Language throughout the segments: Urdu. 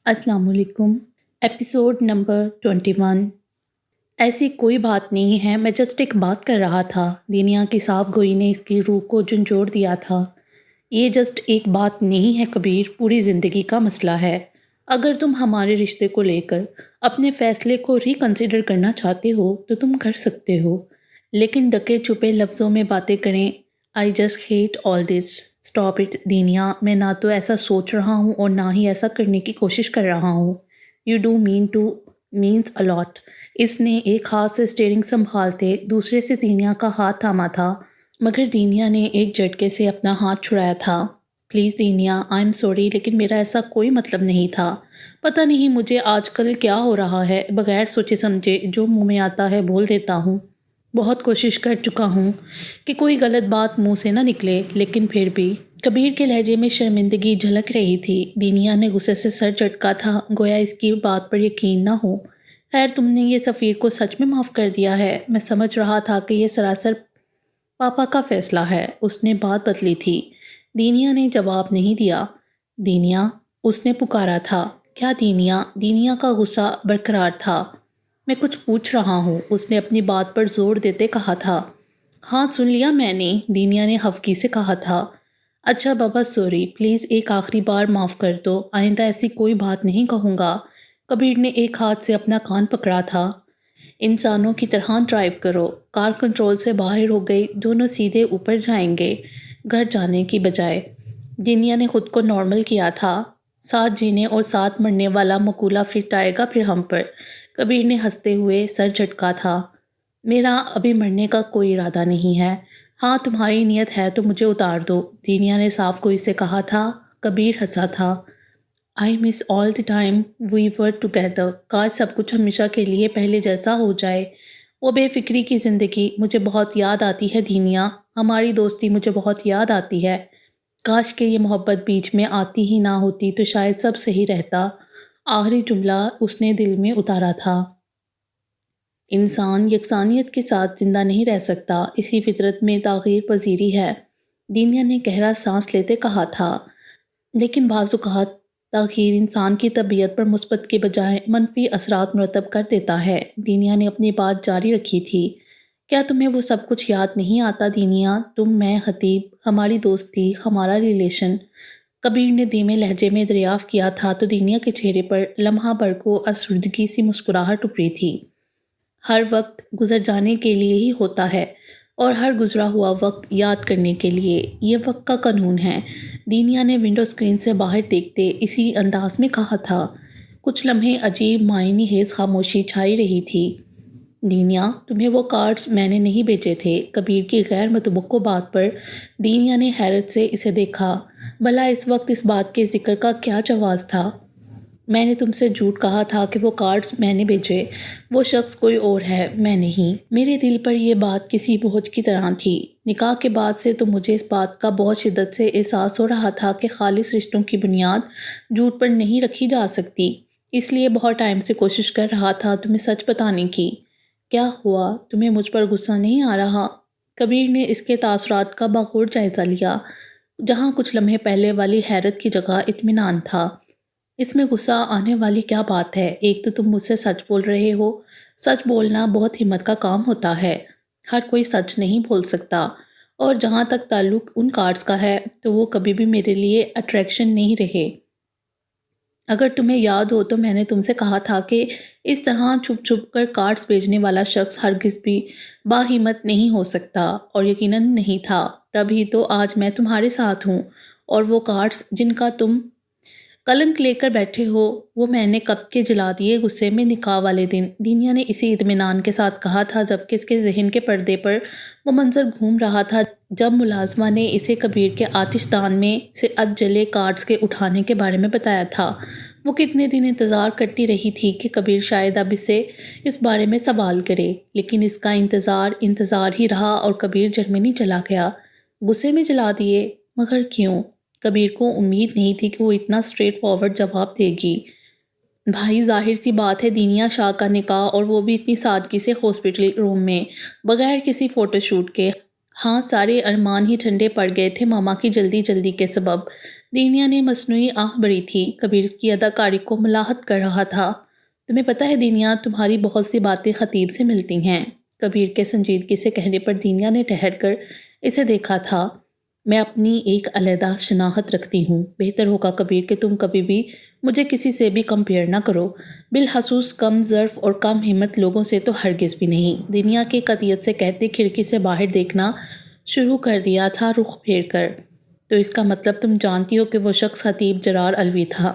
السلام علیکم۔ Episode number 21۔ ایسی کوئی بات نہیں ہے، میں جسٹ ایک بات کر رہا تھا۔ دنیا کی صاف گوئی نے اس کی روح کو جھنجھوڑ دیا تھا۔ یہ جسٹ ایک بات نہیں ہے کبیر، پوری زندگی کا مسئلہ ہے۔ اگر تم ہمارے رشتے کو لے کر اپنے فیصلے کو ریکنسیڈر کرنا چاہتے ہو تو تم کر سکتے ہو، لیکن ڈکے چھپے لفظوں میں باتیں کریں I just hate all this. Stop it دینیا، میں نہ تو ایسا سوچ رہا ہوں اور نہ ہی ایسا کرنے کی کوشش کر رہا ہوں۔ یو ڈو مینس اے لاٹ۔ اس نے ایک ہاتھ سے اسٹیئرنگ سنبھالتے دوسرے سے دنیا کا ہاتھ تھاما تھا، مگر دنیا نے ایک جھٹکے سے اپنا ہاتھ چھڑایا تھا۔ پلیز دنیا، آئی ایم سوری، لیکن میرا ایسا کوئی مطلب نہیں تھا۔ پتہ نہیں مجھے آج کل کیا ہو رہا ہے، بغیر سوچے سمجھے جو منہ میں آتا ہے بول دیتا ہوں۔ بہت کوشش کر چکا ہوں کہ کوئی غلط بات منہ سے نہ نکلے، لیکن پھر بھی۔ کبیر کے لہجے میں شرمندگی جھلک رہی تھی۔ دنیا نے غصے سے سر جھٹکا تھا، گویا اس کی بات پر یقین نہ ہو۔ خیر، تم نے یہ سفیر کو سچ میں معاف کر دیا ہے؟ میں سمجھ رہا تھا کہ یہ سراسر پاپا کا فیصلہ ہے۔ اس نے بات بدلی تھی۔ دنیا نے جواب نہیں دیا۔ دنیا، اس نے پکارا تھا۔ کیا دنیا؟ دنیا کا غصہ برقرار تھا۔ میں کچھ پوچھ رہا ہوں، اس نے اپنی بات پر زور دیتے کہا تھا۔ ہاں، سن لیا میں نے، دنیا نے خفگی سے کہا تھا۔ اچھا بابا، سوری، پلیز ایک آخری بار معاف کر دو، آئندہ ایسی کوئی بات نہیں کہوں گا۔ کبیر نے ایک ہاتھ سے اپنا کان پکڑا تھا۔ انسانوں کی طرح ڈرائیو کرو۔ کار کنٹرول سے باہر ہو گئی، دونوں سیدھے اوپر جائیں گے، گھر جانے کی بجائے۔ دنیا نے خود کو نارمل کیا تھا۔ ساتھ جینے اور ساتھ مرنے والا مقولہ فٹ آئے گا پھر ہم پر۔ کبیر نے ہنستے ہوئے سر جھٹکا تھا۔ میرا ابھی مرنے کا کوئی ارادہ نہیں ہے۔ ہاں، تمہاری نیت ہے تو مجھے اتار دو، دنیا نے صاف گوئی سے کہا تھا۔ کبیر ہنسا تھا۔ I miss all the time we were together. کاش سب کچھ ہمیشہ کے لیے پہلے جیسا ہو جائے۔ وہ بے فکری کی زندگی مجھے بہت یاد آتی ہے دنیا، ہماری دوستی مجھے بہت یاد آتی ہے۔ کاش کہ یہ محبت بیچ میں آتی ہی نہ ہوتی تو شاید سب صحیح رہتا۔ آخری جملہ اس نے دل میں اتارا تھا۔ انسان یکسانیت کے ساتھ زندہ نہیں رہ سکتا، اسی فطرت میں تغیر پذیری ہے، دنیا نے گہرا سانس لیتے کہا تھا۔ لیکن بعض اوقات تغیر انسان کی طبیعت پر مثبت کے بجائے منفی اثرات مرتب کر دیتا ہے۔ دنیا نے اپنی بات جاری رکھی تھی۔ کیا تمہیں وہ سب کچھ یاد نہیں آتا دنیا؟ تم، میں، خطیب، ہماری دوستی، ہمارا ریلیشن۔ کبیر نے دھیمے لہجے میں دریافت کیا تھا تو دنیا کے چہرے پر لمحہ بھر کو افسردگی سی مسکراہٹ ابھری تھی۔ ہر وقت گزر جانے کے لیے ہی ہوتا ہے اور ہر گزرا ہوا وقت یاد کرنے کے لیے، یہ وقت کا قانون ہے، دنیا نے ونڈو اسکرین سے باہر دیکھتے اسی انداز میں کہا تھا۔ کچھ لمحے عجیب معنی خیز خاموشی چھائی رہی تھی۔ دنیا، تمہیں وہ کارڈز میں نے نہیں بھیجے تھے؟ کبیر کی غیر متوقع بات پر دنیا نے حیرت سے اسے دیکھا۔ بھلا اس وقت اس بات کے ذکر کا کیا جواز تھا؟ میں نے تم سے جھوٹ کہا تھا کہ وہ کارڈز میں نے بھیجے، وہ شخص کوئی اور ہے، میں نہیں۔ میرے دل پر یہ بات کسی بوجھ کی طرح تھی۔ نکاح کے بعد سے تو مجھے اس بات کا بہت شدت سے احساس ہو رہا تھا کہ خالص رشتوں کی بنیاد جھوٹ پر نہیں رکھی جا سکتی، اس لیے بہت ٹائم سے کوشش کر رہا تھا تمہیں سچ بتانے کی۔ کیا ہوا؟ تمہیں مجھ پر غصہ نہیں آ رہا؟ کبیر نے اس کے تاثرات کا باخود جائزہ لیا، جہاں کچھ لمحے پہلے والی حیرت کی جگہ اطمینان تھا۔ اس میں غصہ آنے والی کیا بات ہے؟ ایک تو تم مجھ سے سچ بول رہے ہو۔ سچ بولنا بہت ہمت کا کام ہوتا ہے، ہر کوئی سچ نہیں بول سکتا، اور جہاں تک تعلق ان کارڈز کا ہے تو وہ کبھی بھی میرے لیے اٹریکشن نہیں رہے۔ اگر تمہیں یاد ہو تو میں نے تم سے کہا تھا کہ اس طرح چھپ چھپ کر کارڈز بھیجنے والا شخص ہرگز بھی باہمت نہیں ہو سکتا، اور یقیناً نہیں تھا۔ تبھی تو آج میں تمہارے ساتھ ہوں، اور وہ کارڈز جن کا تم کلنک لے کر بیٹھے ہو وہ میں نے کب کے جلا دیے غصے میں نکاح والے دن، دنیا نے اسی اطمینان کے ساتھ کہا تھا جبکہ اس کے ذہن کے پردے پر وہ منظر گھوم رہا تھا جب ملازمہ نے اسے کبیر کے آتش دان میں سے جلے کارڈز کے اٹھانے کے بارے میں بتایا تھا۔ وہ کتنے دن انتظار کرتی رہی تھی کہ کبیر شاید اب اسے اس بارے میں سوال کرے، لیکن اس کا انتظار ہی رہا اور کبیر جرمنی چلا گیا۔ غصے میں جلا دیے؟ مگر کیوں؟ کبیر کو امید نہیں تھی کہ وہ اتنا اسٹریٹ فارورڈ جواب دے گی۔ بھائی، ظاہر سی بات ہے، دنیا شاہ کا نکاح، اور وہ بھی اتنی سادگی سے ہاسپٹل روم میں، بغیر کسی فوٹو شوٹ کے۔ ہاں، سارے ارمان ہی ٹھنڈے پڑ گئے تھے ماما کی جلدی کے سبب۔ دینیا نے مصنوعی آہ بھری تھی۔ کبیر اس کی اداکاری کو ملاحت کر رہا تھا۔ تمہیں پتہ ہے دینیا، تمہاری بہت سی باتیں خطیب سے ملتی ہیں۔ کبیر کے سنجیدگی سے کہنے پر دینیا نے ٹھہر کر اسے دیکھا تھا۔ میں اپنی ایک علیحدہ شناخت رکھتی ہوں۔ بہتر ہوگا کبیر کہ تم کبھی بھی مجھے کسی سے بھی کمپیئر نہ کرو، بالخصوص کم ظرف اور کم ہمت لوگوں سے تو ہرگز بھی نہیں۔ دنیا کی قطعیت سے کہتے کھڑکی سے باہر دیکھنا شروع کر دیا تھا رخ پھیر کر۔ تو اس کا مطلب تم جانتی ہو کہ وہ شخص خطیب جرار الوی تھا۔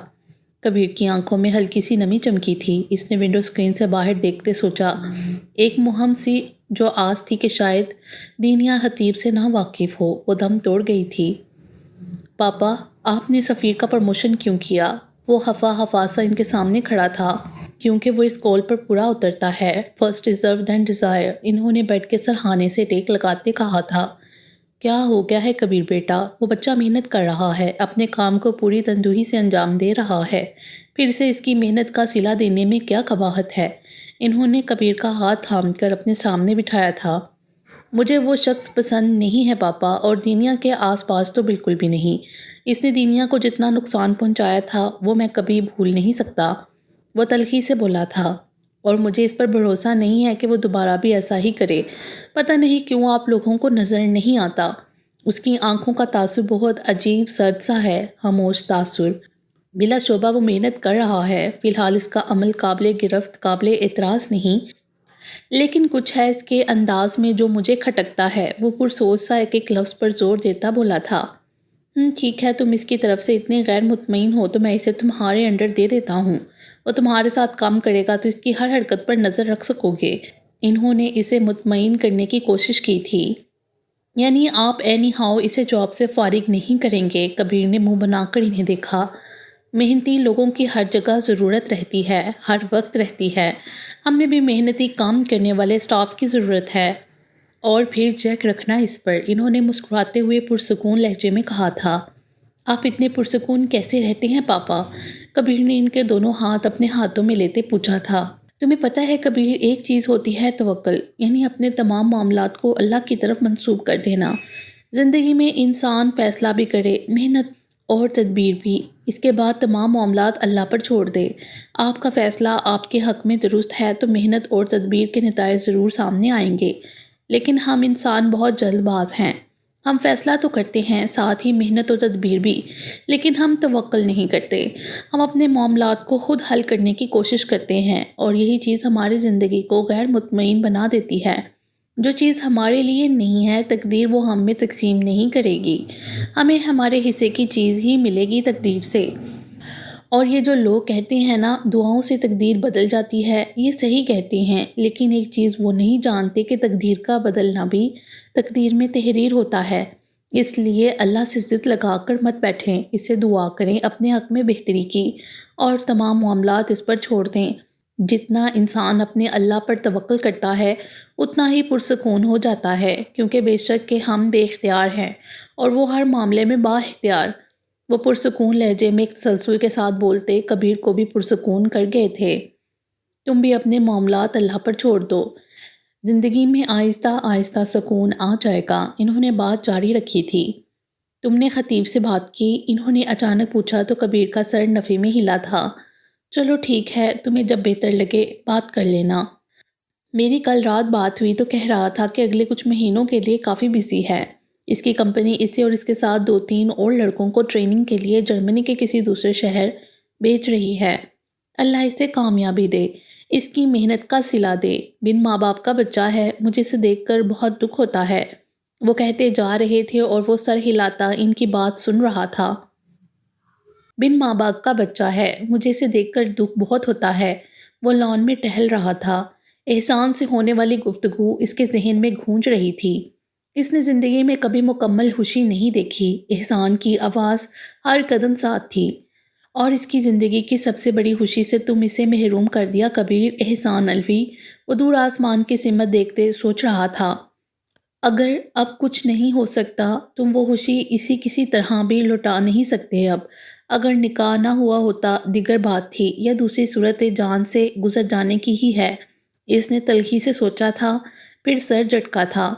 کبیر کی آنکھوں میں ہلکی سی نمی چمکی تھی۔ اس نے ونڈو اسکرین سے باہر دیکھتے سوچا، ایک مہم سی جو آس تھی کہ شاید دینیا خطیب سے نا واقف ہو، وہ دم توڑ گئی تھی۔ پاپا، آپ نے سفیر کا پروموشن کیوں کیا؟ وہ ہفا سا ان کے سامنے کھڑا تھا۔ کیونکہ وہ اس قول پر پورا اترتا ہے، فرسٹ ڈیزرو دین ڈیزائر، انہوں نے بیٹھ کے سرہانے سے ٹیک لگاتے کہا تھا۔ کیا ہو گیا ہے کبیر بیٹا؟ وہ بچہ محنت کر رہا ہے، اپنے کام کو پوری تندہی سے انجام دے رہا ہے، پھر سے اس کی محنت کا صلہ دینے میں کیا قباحت ہے؟ انہوں نے کبیر کا ہاتھ تھام کر اپنے سامنے بٹھایا تھا۔ مجھے وہ شخص پسند نہیں ہے پاپا، اور دینیا کے آس پاس تو بالکل بھی نہیں۔ اس نے دینیا کو جتنا نقصان پہنچایا تھا وہ میں کبھی بھول نہیں سکتا، وہ تلخی سے بولا تھا، اور مجھے اس پر بھروسہ نہیں ہے کہ وہ دوبارہ بھی ایسا ہی کرے۔ پتہ نہیں کیوں آپ لوگوں کو نظر نہیں آتا۔ اس کی آنکھوں کا تاثر بہت عجیب سرد سا ہے، خاموش تاثر۔ بلا شبہ وہ محنت کر رہا ہے، فی الحال اس کا عمل قابل گرفت، قابل اعتراض نہیں، لیکن کچھ ہے اس کے انداز میں جو مجھے کھٹکتا ہے۔ وہ پرسوچ سا ایک لفظ پر زور دیتا بولا تھا۔ ٹھیک ہے، تم اس کی طرف سے اتنے غیر مطمئن ہو تو میں اسے تمہارے انڈر دے دیتا ہوں۔ وہ تمہارے ساتھ کام کرے گا تو اس کی ہر حرکت پر نظر رکھ سکو گے۔ انہوں نے اسے مطمئن کرنے کی کوشش کی تھی۔ یعنی آپ اینی ہاؤ اسے جاب سے فارغ نہیں کریں گے؟ کبیر نے منہ بنا کر انہیں دیکھا۔ محنتی لوگوں کی ہر جگہ ضرورت رہتی ہے، ہر وقت رہتی ہے۔ ہمیں بھی محنتی کام کرنے والے اسٹاف کی ضرورت ہے، اور پھر چیک رکھنا اس پر۔ انہوں نے مسکراتے ہوئے پرسکون لہجے میں کہا تھا۔ آپ اتنے پرسکون کیسے رہتے ہیں پاپا؟ کبیر نے ان کے دونوں ہاتھ اپنے ہاتھوں میں لیتے پوچھا تھا۔ تمہیں پتہ ہے کبیر، ایک چیز ہوتی ہے توکل، یعنی اپنے تمام معاملات کو اللہ کی طرف منسوب کر دینا۔ زندگی میں انسان فیصلہ بھی کرے، محنت اور تدبیر بھی، اس کے بعد تمام معاملات اللہ پر چھوڑ دے۔ آپ کا فیصلہ آپ کے حق میں درست ہے تو محنت اور تدبیر کے نتائج ضرور سامنے آئیں گے، لیکن ہم انسان بہت جلد باز ہیں۔ ہم فیصلہ تو کرتے ہیں، ساتھ ہی محنت اور تدبیر بھی، لیکن ہم توکل نہیں کرتے۔ ہم اپنے معاملات کو خود حل کرنے کی کوشش کرتے ہیں، اور یہی چیز ہماری زندگی کو غیر مطمئن بنا دیتی ہے۔ جو چیز ہمارے لیے نہیں ہے، تقدیر وہ ہم میں تقسیم نہیں کرے گی، ہمیں ہمارے حصے کی چیز ہی ملے گی تقدیر سے۔ اور یہ جو لوگ کہتے ہیں نا دعاؤں سے تقدیر بدل جاتی ہے، یہ صحیح کہتے ہیں، لیکن ایک چیز وہ نہیں جانتے کہ تقدیر کا بدلنا بھی تقدیر میں تحریر ہوتا ہے۔ اس لیے اللہ سے ضد لگا کر مت بیٹھیں، اس سے دعا کریں اپنے حق میں بہتری کی، اور تمام معاملات اس پر چھوڑ دیں۔ جتنا انسان اپنے اللہ پر توکل کرتا ہے اتنا ہی پرسکون ہو جاتا ہے، کیونکہ بے شک کہ ہم بے اختیار ہیں اور وہ ہر معاملے میں با اختیار۔ وہ پرسکون لہجے میں ایک تسلسل کے ساتھ بولتے کبیر کو بھی پرسکون کر گئے تھے۔ تم بھی اپنے معاملات اللہ پر چھوڑ دو، زندگی میں آہستہ آہستہ سکون آ جائے گا۔ انہوں نے بات جاری رکھی تھی۔ تم نے خطیب سے بات کی؟ انہوں نے اچانک پوچھا تو کبیر کا سر نفی میں ہلا تھا۔ چلو ٹھیک ہے، تمہیں جب بہتر لگے بات کر لینا۔ میری کل رات بات ہوئی تو کہہ رہا تھا کہ اگلے کچھ مہینوں کے لیے کافی بزی ہے۔ اس کی کمپنی اسے اور اس کے ساتھ 2-3 اور لڑکوں کو ٹریننگ کے لیے جرمنی کے کسی دوسرے شہر بھیج رہی ہے۔ اللہ اسے کامیابی دے، اس کی محنت کا صلہ دے۔ بن ماں باپ کا بچہ ہے، مجھے اسے دیکھ کر بہت دکھ ہوتا ہے۔ وہ کہتے جا رہے تھے اور وہ سر ہلاتا ان کی بات سن رہا تھا۔ بن ماں باپ کا بچہ ہے، مجھے اسے دیکھ کر دکھ بہت ہوتا ہے۔ وہ لان میں ٹہل رہا تھا۔ احسان سے ہونے والی گفتگو اس کے ذہن میں گونج رہی تھی۔ اس نے زندگی میں کبھی مکمل خوشی نہیں دیکھی۔ احسان کی آواز ہر قدم ساتھ تھی، اور اس کی زندگی کی سب سے بڑی خوشی سے تم اسے محروم کر دیا کبیر۔ احسان الوی وہ دور آسمان کی سمت دیکھتے سوچ رہا تھا۔ اگر اب کچھ نہیں ہو سکتا، تم وہ خوشی اسی کسی طرح بھی لوٹا نہیں سکتے اب۔ اگر نکاح نہ ہوا ہوتا دیگر بات تھی، یا دوسری صورت جان سے گزر جانے کی ہی ہے۔ اس نے تلخی سے سوچا تھا، پھر سر جھٹکا تھا۔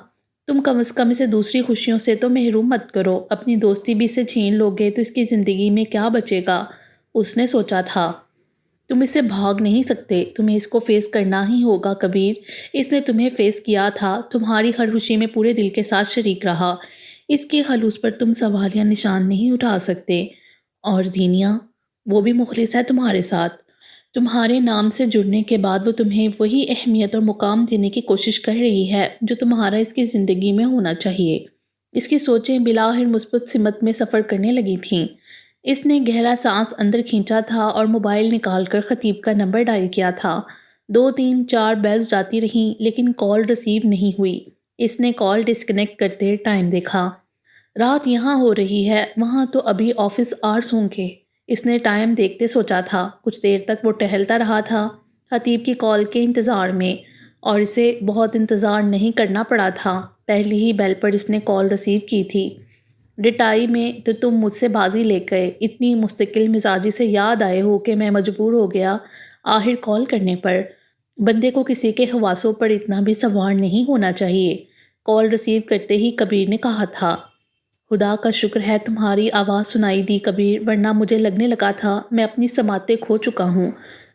تم کم از کم اسے دوسری خوشیوں سے تو محروم مت کرو، اپنی دوستی بھی اسے چھین لو گے تو اس کی زندگی میں کیا بچے گا؟ اس نے سوچا تھا۔ تم اس سے بھاگ نہیں سکتے، تمہیں اس کو فیس کرنا ہی ہوگا کبیر۔ اس نے تمہیں فیس کیا تھا، تمہاری ہر خوشی میں پورے دل کے ساتھ شریک رہا۔ اس کے خلوص پر تم سوال یا نشان نہیں اٹھا سکتے۔ اور دینیا، وہ بھی مخلص ہے تمہارے ساتھ۔ تمہارے نام سے جڑنے کے بعد وہ تمہیں وہی اہمیت اور مقام دینے کی کوشش کر رہی ہے جو تمہارا اس کی زندگی میں ہونا چاہیے۔ اس کی سوچیں بلاخر مثبت سمت میں سفر کرنے لگی تھیں۔ اس نے گہرا سانس اندر کھینچا تھا اور موبائل نکال کر خطیب کا نمبر ڈائل کیا تھا۔ 2 3 4 بیلز جاتی رہیں لیکن کال ریسیو نہیں ہوئی۔ اس نے کال ڈسکنیکٹ کرتے ٹائم دیکھا۔ رات یہاں ہو رہی ہے، وہاں تو ابھی آفس آورز ہوں گے۔ اس نے ٹائم دیکھتے سوچا تھا۔ کچھ دیر تک وہ ٹہلتا رہا تھا خطیب کی کال کے انتظار میں، اور اسے بہت انتظار نہیں کرنا پڑا تھا۔ پہلی ہی بیل پر اس نے کال ریسیو کی تھی۔ ڈٹائی میں تو تم مجھ سے بازی لے گئے، اتنی مستقل مزاجی سے یاد آئے ہو کہ میں مجبور ہو گیا آخر کال کرنے پر۔ بندے کو کسی کے حواسوں پر اتنا بھی سوار نہیں ہونا چاہیے۔ کال ریسیو کرتے ہی کبیر نے کہا تھا، خدا کا شکر ہے تمہاری آواز سنائی دی کبیر، ورنہ مجھے لگنے لگا تھا میں اپنی سماعتیں کھو چکا ہوں۔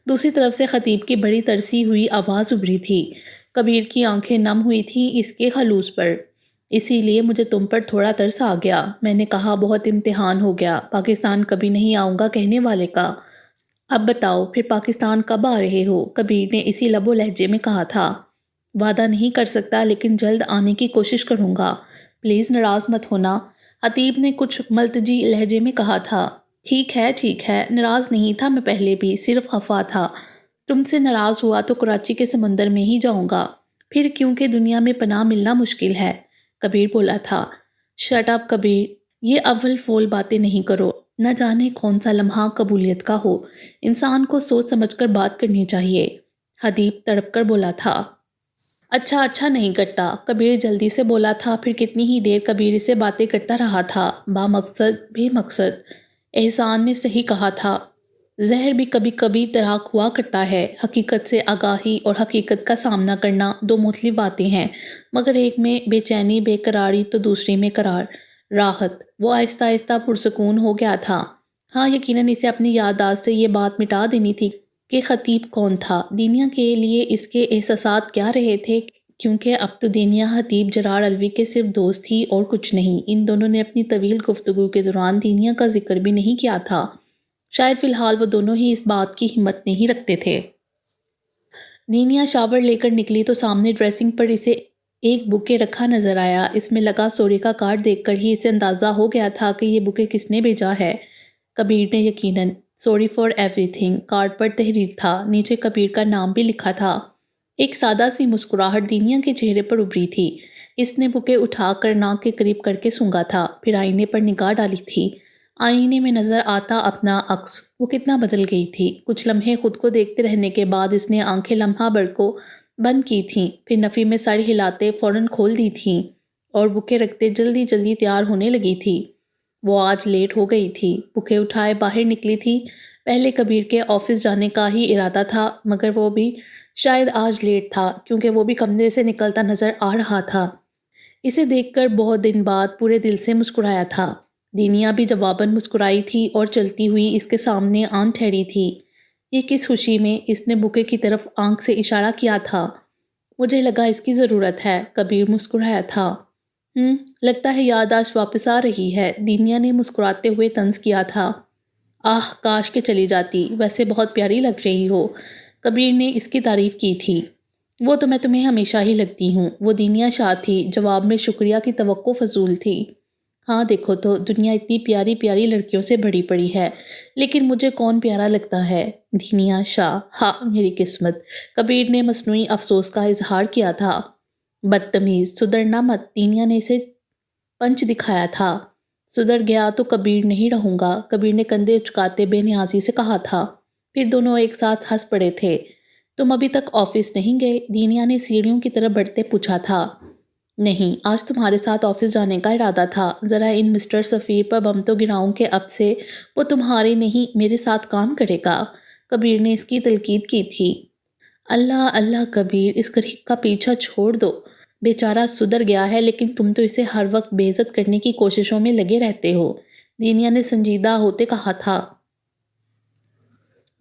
دوسری طرف سے خطیب کی بڑی ترسی ہوئی آواز ابھری تھی۔ کبیر کی آنکھیں نم ہوئی تھیں اس کے خلوص پر۔ اسی لیے مجھے تم پر تھوڑا ترس آ گیا۔ میں نے کہا بہت امتحان ہو گیا پاکستان کبھی نہیں آؤں گا کہنے والے کا۔ اب بتاؤ پھر پاکستان کب آ رہے ہو؟ کبیر نے اسی لب و لہجے میں کہا تھا۔ وعدہ نہیں کر سکتا لیکن جلد آنے کی کوشش کروں گا، پلیز ناراض مت ہونا، خطیب نے کچھ ملتجی لہجے میں کہا تھا۔ ٹھیک ہے، ناراض نہیں تھا میں پہلے بھی، صرف خفا تھا۔ تم سے ناراض ہوا تو کراچی کے سمندر میں ہی جاؤں گا، پھر کیونکہ دنیا میں پناہ ملنا مشکل ہے، کبیر بولا تھا۔ شٹ اپ کبیر، یہ اول فول باتیں نہیں کرو، نہ جانے کون سا لمحہ قبولیت کا ہو، انسان کو سوچ سمجھ کر بات کرنی چاہیے، خطیب تڑپ کر بولا تھا۔ اچھا نہیں کرتا، کبیر جلدی سے بولا تھا۔ پھر کتنی ہی دیر کبیر سے باتیں کرتا رہا تھا، با مقصد بے مقصد۔ احسان نے صحیح کہا تھا، زہر بھی کبھی کبھی تراک ہوا کرتا ہے۔ حقیقت سے آگاہی اور حقیقت کا سامنا کرنا 2 مختلف باتیں ہیں، مگر ایک میں بے چینی بے قراری تو دوسری میں قرار، راحت۔ وہ آہستہ آہستہ پرسکون ہو گیا تھا۔ ہاں یقیناً اسے اپنی یادداشت سے یہ بات مٹا دینی تھی کہ خطیب کون تھا، دینیا کے لیے اس کے احساسات کیا رہے تھے، کیونکہ اب تو دینیا خطیب جرار الوی کے صرف دوست تھی اور کچھ نہیں۔ ان دونوں نے اپنی طویل گفتگو کے دوران دینیا کا ذکر بھی نہیں کیا تھا، شاید فی الحال وہ دونوں ہی اس بات کی ہمت نہیں رکھتے تھے۔ دینیا شاور لے کر نکلی تو سامنے ڈریسنگ پر اسے ایک بوکے رکھا نظر آیا۔ اس میں لگا سوری کا کارڈ دیکھ کر ہی اسے اندازہ ہو گیا تھا کہ یہ بوکے کس نے بھیجا ہے۔ کبیر نے یقیناً۔ Sorry for everything card پر تحریر تھا، نیچے کبیر کا نام بھی لکھا تھا۔ ایک سادہ سی مسکراہٹ دینیا کے چہرے پر ابھری تھی۔ اس نے بوکے اٹھا کر ناک کے قریب کر کے سونگھا تھا، پھر آئینے پر نگاہ ڈالی تھی۔ آئینے میں نظر آتا اپنا عکس، وہ کتنا بدل گئی تھی۔ کچھ لمحے خود کو دیکھتے رہنے کے بعد اس نے آنکھیں لمحہ بھر کو بند کی تھیں، پھر نفی میں سر ہلاتے فوراً کھول دی تھیں اور بوکے رکھتے جلدی جلدی تیار ہونے لگی تھی۔ وہ آج لیٹ ہو گئی تھی، بوکے اٹھائے باہر نکلی تھی۔ پہلے کبیر کے آفس جانے کا ہی ارادہ تھا، مگر وہ بھی شاید آج لیٹ تھا کیونکہ وہ بھی کمرے سے نکلتا نظر آ رہا تھا۔ اسے دیکھ کر بہت دن بعد پورے دل سے مسکرایا تھا۔ دینیا بھی جواباً مسکرائی تھی اور چلتی ہوئی اس کے سامنے آن ٹھہری تھی۔ یہ کس خوشی میں اس نے بوکے کی طرف آنکھ سے اشارہ کیا تھا۔ مجھے لگا اس کی ضرورت ہے، کبیر مسکرایا تھا۔ لگتا ہے یادداشت واپس آ رہی ہے، دینیا نے مسکراتے ہوئے طنز کیا تھا۔ آہ کاش کہ چلی جاتی، ویسے بہت پیاری لگ رہی ہو، کبیر نے اس کی تعریف کی تھی۔ وہ تو میں تمہیں ہمیشہ ہی لگتی ہوں، وہ دینیا شاہ تھی، جواب میں شکریہ کی توقع فضول تھی۔ ہاں دیکھو تو دنیا اتنی پیاری پیاری لڑکیوں سے بھری پڑی ہے، لیکن مجھے کون پیارا لگتا ہے؟ دینیا شاہ، ہاں میری قسمت، کبیر نے مصنوعی افسوس کا اظہار کیا تھا۔ بدتمیز، سدھرنا مت، دینیا نے اسے پنچ دکھایا تھا۔ سدھر گیا تو کبیر نہیں رہوں گا، کبیر نے کندھے اچکاتے بے نیازی سے کہا تھا۔ پھر دونوں ایک ساتھ ہنس پڑے تھے۔ تم ابھی تک آفس نہیں گئے؟ دینیا نے سیڑھیوں کی طرف بڑھتے پوچھا تھا۔ نہیں، آج تمہارے ساتھ آفس جانے کا ارادہ تھا، ذرا ان مسٹر سفیر پر بم تو گراؤں کہ اب سے وہ تمہارے نہیں میرے ساتھ کام کرے گا، کبیر نے اس کی تلقین کی تھی۔ اللہ اللہ کبیر، اس غریب کا پیچھا چھوڑ دو، بیچارہ سدھر گیا ہے لیکن تم تو اسے ہر وقت بے عزت کرنے کی کوششوں میں لگے رہتے ہو، دینیا نے سنجیدہ ہوتے کہا تھا۔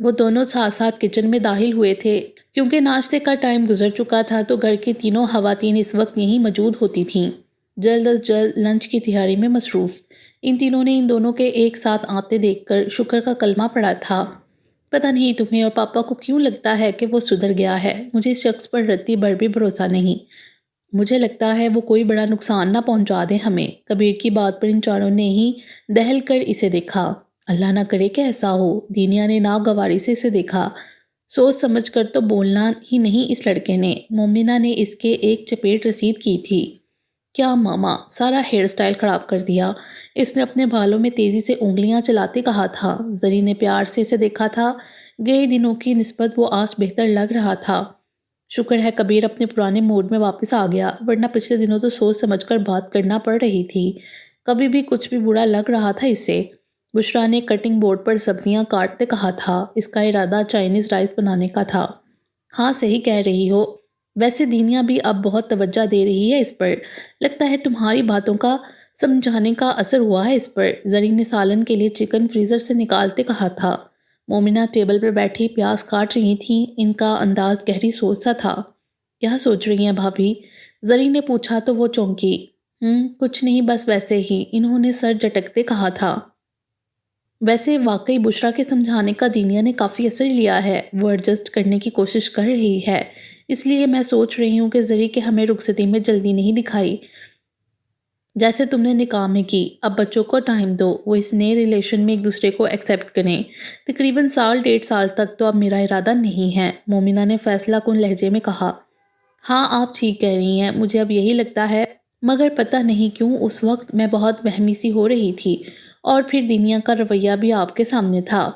وہ دونوں ساتھ ساتھ کچن میں داخل ہوئے تھے۔ کیونکہ ناشتے کا ٹائم گزر چکا تھا تو گھر کی تینوں خواتین اس وقت یہیں موجود ہوتی تھیں، جلد از جلد لنچ کی تیاری میں مصروف۔ ان تینوں نے ان دونوں کے ایک ساتھ آتے دیکھ کر شکر کا کلمہ پڑھا تھا۔ پتہ نہیں تمہیں اور پاپا کو کیوں لگتا ہے کہ وہ سدھر گیا ہے، مجھے اس شخص پر رتی بھر بھی بھروسہ نہیں۔ مجھے لگتا ہے وہ کوئی بڑا نقصان نہ پہنچا دے ہمیں۔ کبیر کی بات پر ان چاروں نے ہی دہل کر اسے دیکھا۔ اللہ نہ کرے کہ ایسا ہو، دینیا نے ناگواری سے اسے دیکھا۔ سوچ سمجھ کر تو بولنا ہی نہیں اس لڑکے نے، مومنہ نے اس کے ایک چپیٹ رسید کی تھی۔ کیا ماما، سارا ہیئر سٹائل خراب کر دیا، اس نے اپنے بالوں میں تیزی سے انگلیاں چلاتے کہا تھا۔ زری نے پیار سے اسے دیکھا تھا، گئے دنوں کی نسبت وہ آج بہتر لگ رہا تھا۔ شکر ہے کبیر اپنے پرانے موڈ میں واپس آ گیا، ورنہ پچھلے دنوں تو سوچ سمجھ کر بات کرنا پڑ رہی تھی، کبھی بھی کچھ بھی برا لگ رہا تھا اسے۔ بشریٰ نے کٹنگ بورڈ پر سبزیاں کاٹتے کہا تھا، اس کا ارادہ چائنیز رائس بنانے کا تھا۔ ہاں صحیح کہہ رہی ہو، ویسے دینیا بھی اب بہت توجہ دے رہی ہے اس پر، لگتا ہے تمہاری باتوں کا سمجھانے کا اثر ہوا ہے اس پر۔ زری نے سالن کے لیے چکن فریزر سے نکالتے کہا تھا۔ مومنہ ٹیبل پر بیٹھی پیاز کاٹ رہی تھیں، ان کا انداز گہری سوچ سا تھا۔ کیا سوچ رہی ہیں بھابھی؟ زری نے پوچھا تو وہ چونکی۔ کچھ نہیں، بس ویسے ہی، انہوں نے سر جھٹکتے کہا تھا۔ ویسے واقعی بشریٰ کے سمجھانے کا دینیا نے کافی اثر لیا ہے، وہ ایڈجسٹ کرنے کی کوشش کر رہی ہے، اس لیے میں سوچ رہی ہوں کہ زری کہ ہمیں رخصتی میں جلدی نہیں دکھائی جیسے تم نے نکاح میں کی۔ اب بچوں کو ٹائم دو، وہ اس نئے ریلیشن میں ایک دوسرے کو ایکسیپٹ کریں۔ تقریباً سال 1.5 سال تک تو اب میرا ارادہ نہیں ہے، مومنہ نے فیصلہ کن لہجے میں کہا۔ ہاں آپ ٹھیک کہہ رہی ہیں، مجھے اب یہی لگتا ہے، مگر پتہ نہیں کیوں اس وقت میں بہت وہمی سی ہو رہی تھی، اور پھر دینیا کا رویہ بھی آپ کے سامنے تھا۔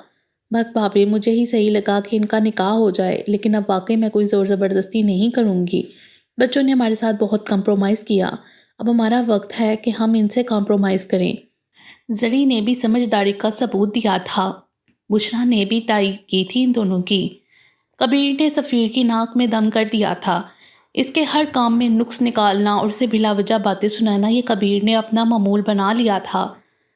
بس بھابھی مجھے ہی صحیح لگا کہ ان کا نکاح ہو جائے، لیکن اب واقعی میں کوئی زور زبردستی نہیں کروں گی۔ بچوں نے ہمارے ساتھ بہت کمپرومائز کیا، اب ہمارا وقت ہے کہ ہم ان سے کمپرومائز کریں۔ زری نے بھی سمجھداری کا ثبوت دیا تھا، بشریٰ نے بھی تائید کی تھی ان دونوں کی۔ کبیر نے سفیر کی ناک میں دم کر دیا تھا، اس کے ہر کام میں نقص نکالنا اور اسے بلا وجہ باتیں سنانا یہ کبیر نے اپنا معمول بنا لیا تھا۔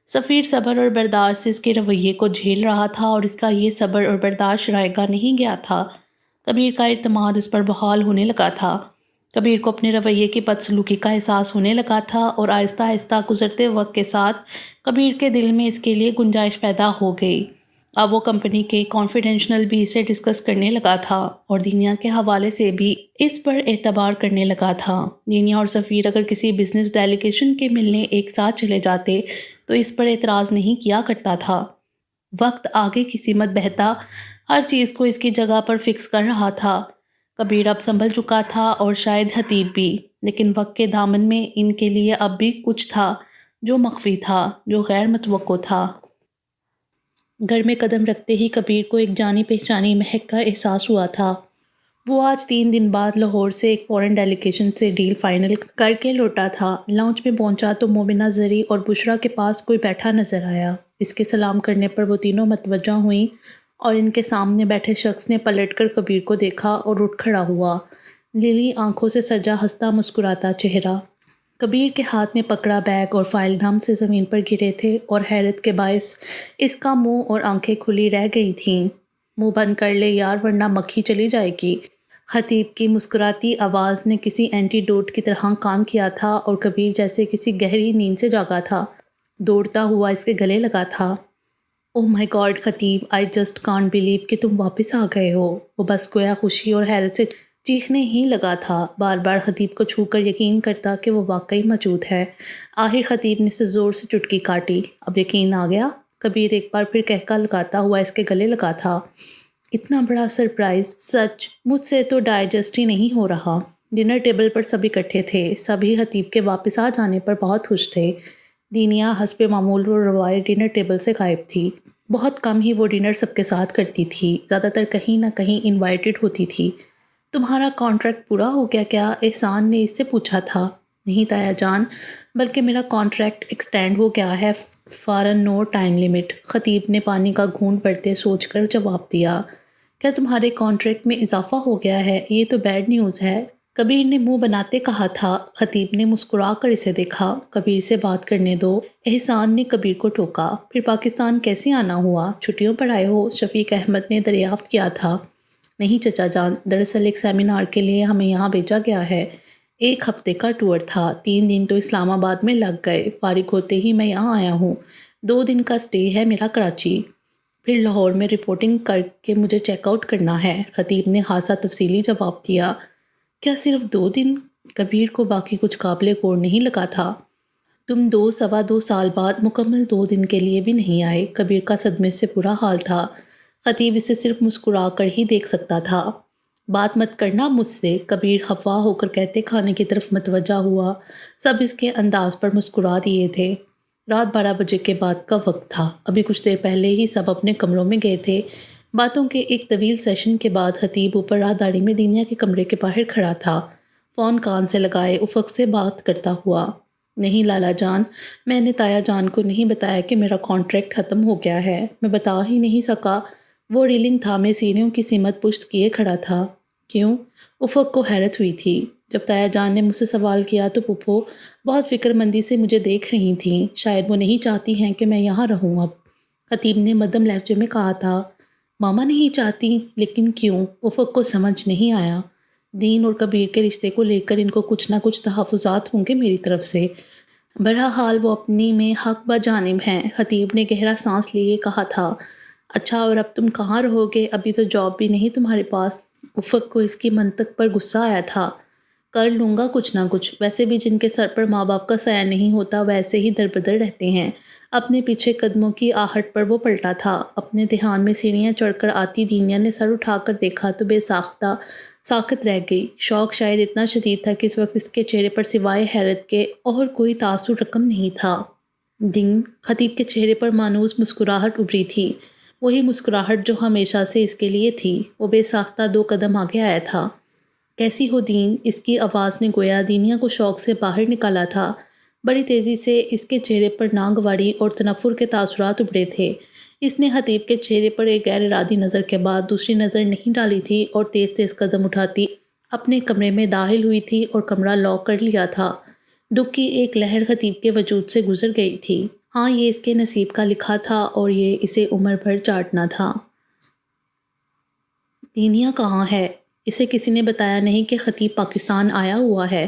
سفیر صبر اور برداشت سے اس کے رویے کو جھیل رہا تھا اور اس کا یہ صبر اور برداشت رائے گاہ نہیں گیا تھا۔ کبیر کا اعتماد اس پر بحال ہونے لگا تھا۔ کبیر کو اپنے رویے کی بدسلوکی کا احساس ہونے لگا تھا اور آہستہ آہستہ گزرتے وقت کے ساتھ کبیر کے دل میں اس کے لیے گنجائش پیدا ہو گئی۔ اب وہ کمپنی کے کانفیڈینشیل بھی اسے ڈسکس کرنے لگا تھا اور دینیا کے حوالے سے بھی اس پر اعتبار کرنے لگا تھا۔ دینیا اور سفیر اگر کسی بزنس ڈیلیگیشن کے ملنے ایک ساتھ چلے جاتے تو اس پر اعتراض نہیں کیا کرتا تھا۔ وقت آگے کی سمت بہتا ہر چیز کو اس کی جگہ پر فکس کر رہا تھا۔ کبیر اب سنبھل چکا تھا اور شاید حتیب بھی، لیکن وقت کے دامن میں ان کے لیے اب بھی کچھ تھا جو مخفی تھا، جو غیر متوقع تھا۔ گھر میں قدم رکھتے ہی کبیر کو ایک جانی پہچانی مہک کا احساس ہوا تھا۔ وہ آج 3 دن بعد لاہور سے ایک فورن ڈیلیگیشن سے ڈیل فائنل کر کے لوٹا تھا۔ لاؤنج میں پہنچا تو مومنہ، زری اور بشریٰ کے پاس کوئی بیٹھا نظر آیا۔ اس کے سلام کرنے پر وہ تینوں متوجہ ہوئیں اور ان کے سامنے بیٹھے شخص نے پلٹ کر کبیر کو دیکھا اور اٹھ کھڑا ہوا، لیلی آنکھوں سے سجا ہنستا مسکراتا چہرہ۔ کبیر کے ہاتھ میں پکڑا بیگ اور فائل دھم سے زمین پر گرے تھے اور حیرت کے باعث اس کا منہ اور آنکھیں کھلی رہ گئی تھیں۔ منہ بند کر لے یار ورنہ مکھی چلی جائے گی۔ خطیب کی مسکراتی آواز نے کسی اینٹی ڈوٹ کی طرح کام کیا تھا اور کبیر جیسے کسی گہری نیند سے جاگا تھا، دوڑتا ہوا اس کے گلے لگا تھا۔ اوہ مائی گاڈ خطیب، آئی جسٹ کانٹ بلیو کہ تم واپس آ گئے ہو۔ وہ بس گویا خوشی اور حیرت سے چیخنے ہی لگا تھا، بار بار خطیب کو چھو کر یقین کرتا کہ وہ واقعی موجود ہے۔ آخر خطیب نے اسے زور سے چٹکی کاٹی۔ اب یقین آ گیا؟ کبیر ایک بار پھر کہکا لگاتا ہوا اس کے گلے لگا تھا۔ اتنا بڑا سرپرائز سچ مجھ سے تو ڈائجسٹ ہی نہیں ہو رہا۔ ڈنر ٹیبل پر سب اکٹھے تھے، سبھی خطیب کے واپس آ جانے پر بہت خوش تھے۔ دینیا حسب معمول و روایت ڈنر ٹیبل سے غائب تھی۔ بہت کم ہی وہ ڈنر سب کے ساتھ کرتی تھی، زیادہ تر کہیں نہ کہیں انوائٹڈ ہوتی تھی۔ تمہارا کانٹریکٹ پورا ہو گیا کیا؟ احسان نے اس سے پوچھا تھا۔ نہیں تایا جان، بلکہ میرا کانٹریکٹ ایکسٹینڈ ہو گیا ہے فارن نو ٹائم لمٹ، خطیب نے پانی کا گھونٹ بھرتے سوچ کر جواب دیا۔ کیا تمہارے کانٹریکٹ میں اضافہ ہو گیا ہے؟ یہ تو بیڈ نیوز ہے۔ کبیر نے منہ بناتے کہا تھا۔ خطیب نے مسکرا کر اسے دیکھا۔ کبیر سے بات کرنے دو۔ احسان نے کبیر کو ٹوکا۔ پھر پاکستان کیسے آنا ہوا؟ چھٹیوں پر آئے ہو؟ شفیق احمد نے دریافت کیا تھا۔ نہیں چچا جان، دراصل ایک سیمینار کے لیے ہمیں یہاں بھیجا گیا ہے۔ 1 ہفتے کا ٹور تھا، 3 دن تو اسلام آباد میں لگ گئے، فارغ ہوتے ہی میں یہاں آیا ہوں۔ 2 دن کا سٹے ہے میرا کراچی، پھر لاہور میں رپورٹنگ کر کے مجھے چیک آؤٹ کرنا ہے۔ خطیب نے خاصا تفصیلی جواب دیا۔ کیا صرف 2 دن؟ کبیر کو باقی کچھ قابل غور نہیں لگا تھا۔ تم 2 سال بعد مکمل 2 دن کے لیے بھی نہیں آئے۔ کبیر کا صدمے سے برا حال تھا۔ خطیب اسے صرف مسکرا کر ہی دیکھ سکتا تھا۔ بات مت کرنا مجھ سے، کبیر خفا ہو کر کہتے کھانے کی طرف متوجہ ہوا۔ سب اس کے انداز پر مسکرا دیے تھے۔ رات 12 بجے کے بعد کا وقت تھا۔ ابھی کچھ دیر پہلے ہی سب اپنے کمروں میں گئے تھے۔ باتوں کے ایک طویل سیشن کے بعد خطیب اوپر راہداری میں دنیا کے کمرے کے باہر کھڑا تھا، فون کان سے لگائے افق سے بات کرتا ہوا۔ نہیں لالا جان، میں نے تایا جان کو نہیں بتایا کہ میرا کانٹریکٹ ختم ہو گیا ہے۔ میں بتا ہی نہیں سکا۔ وہ ریلنگ تھامے سیڑھیوں کی سمت پشت کیے کھڑا تھا۔ کیوں؟ افق کو حیرت ہوئی تھی۔ جب تایا جان نے مجھ سے سوال کیا تو پھپھو بہت فکر مندی سے مجھے دیکھ رہی تھیں۔ شاید وہ نہیں چاہتی ہیں کہ میں یہاں رہوں اب، خطیب نے مدھم لہجے میں کہا تھا۔ ماما نہیں چاہتی؟ لیکن کیوں؟ افق کو سمجھ نہیں آیا۔ دین اور کبیر کے رشتے کو لے کر ان کو کچھ نہ کچھ تحفظات ہوں گے میری طرف سے۔ بہرحال وہ اپنی میں حق بجانب ہیں۔ خطیب نے گہرا سانس لیے کہا تھا۔ اچھا، اور اب تم کہاں رہو گے؟ ابھی تو جاب بھی نہیں تمہارے پاس؟ افق کو اس کی منطق پر غصہ آیا تھا۔ کر لوں گا کچھ نہ کچھ، ویسے بھی جن کے سر پر ماں باپ کا سایہ نہیں ہوتا ویسے ہی دربدر رہتے ہیں۔ اپنے پیچھے قدموں کی آہٹ پر وہ پلٹا تھا۔ اپنے دھیان میں سیڑھیاں چڑھ کر آتی دینیا نے سر اٹھا کر دیکھا تو بے ساختہ ساکت رہ گئی۔ شوق شاید اتنا شدید تھا کہ اس وقت اس کے چہرے پر سوائے حیرت کے اور کوئی تاثر رقم نہیں تھا۔ دن خطیب کے چہرے پر مانوس مسکراہٹ ابھری تھی، وہی مسکراہٹ جو ہمیشہ سے اس کے لیے تھی۔ وہ بے ساختہ 2 قدم آگے آیا تھا۔ کیسی ہو دین؟ اس کی آواز نے گویا دنیا کو شوق سے باہر نکالا تھا۔ بڑی تیزی سے اس کے چہرے پر ناگواری اور تنفر کے تاثرات ابھرے تھے۔ اس نے خطیب کے چہرے پر ایک غیر ارادی نظر کے بعد دوسری نظر نہیں ڈالی تھی اور تیز تیز قدم اٹھاتی اپنے کمرے میں داخل ہوئی تھی اور کمرہ لاک کر لیا تھا۔ دکھ کی ایک لہر خطیب کے وجود سے گزر گئی تھی۔ ہاں، یہ اس کے نصیب کا لکھا تھا اور یہ اسے عمر بھر چاٹنا تھا۔ دینیا کہاں ہے؟ اسے کسی نے بتایا نہیں کہ خطیب پاکستان آیا ہوا ہے۔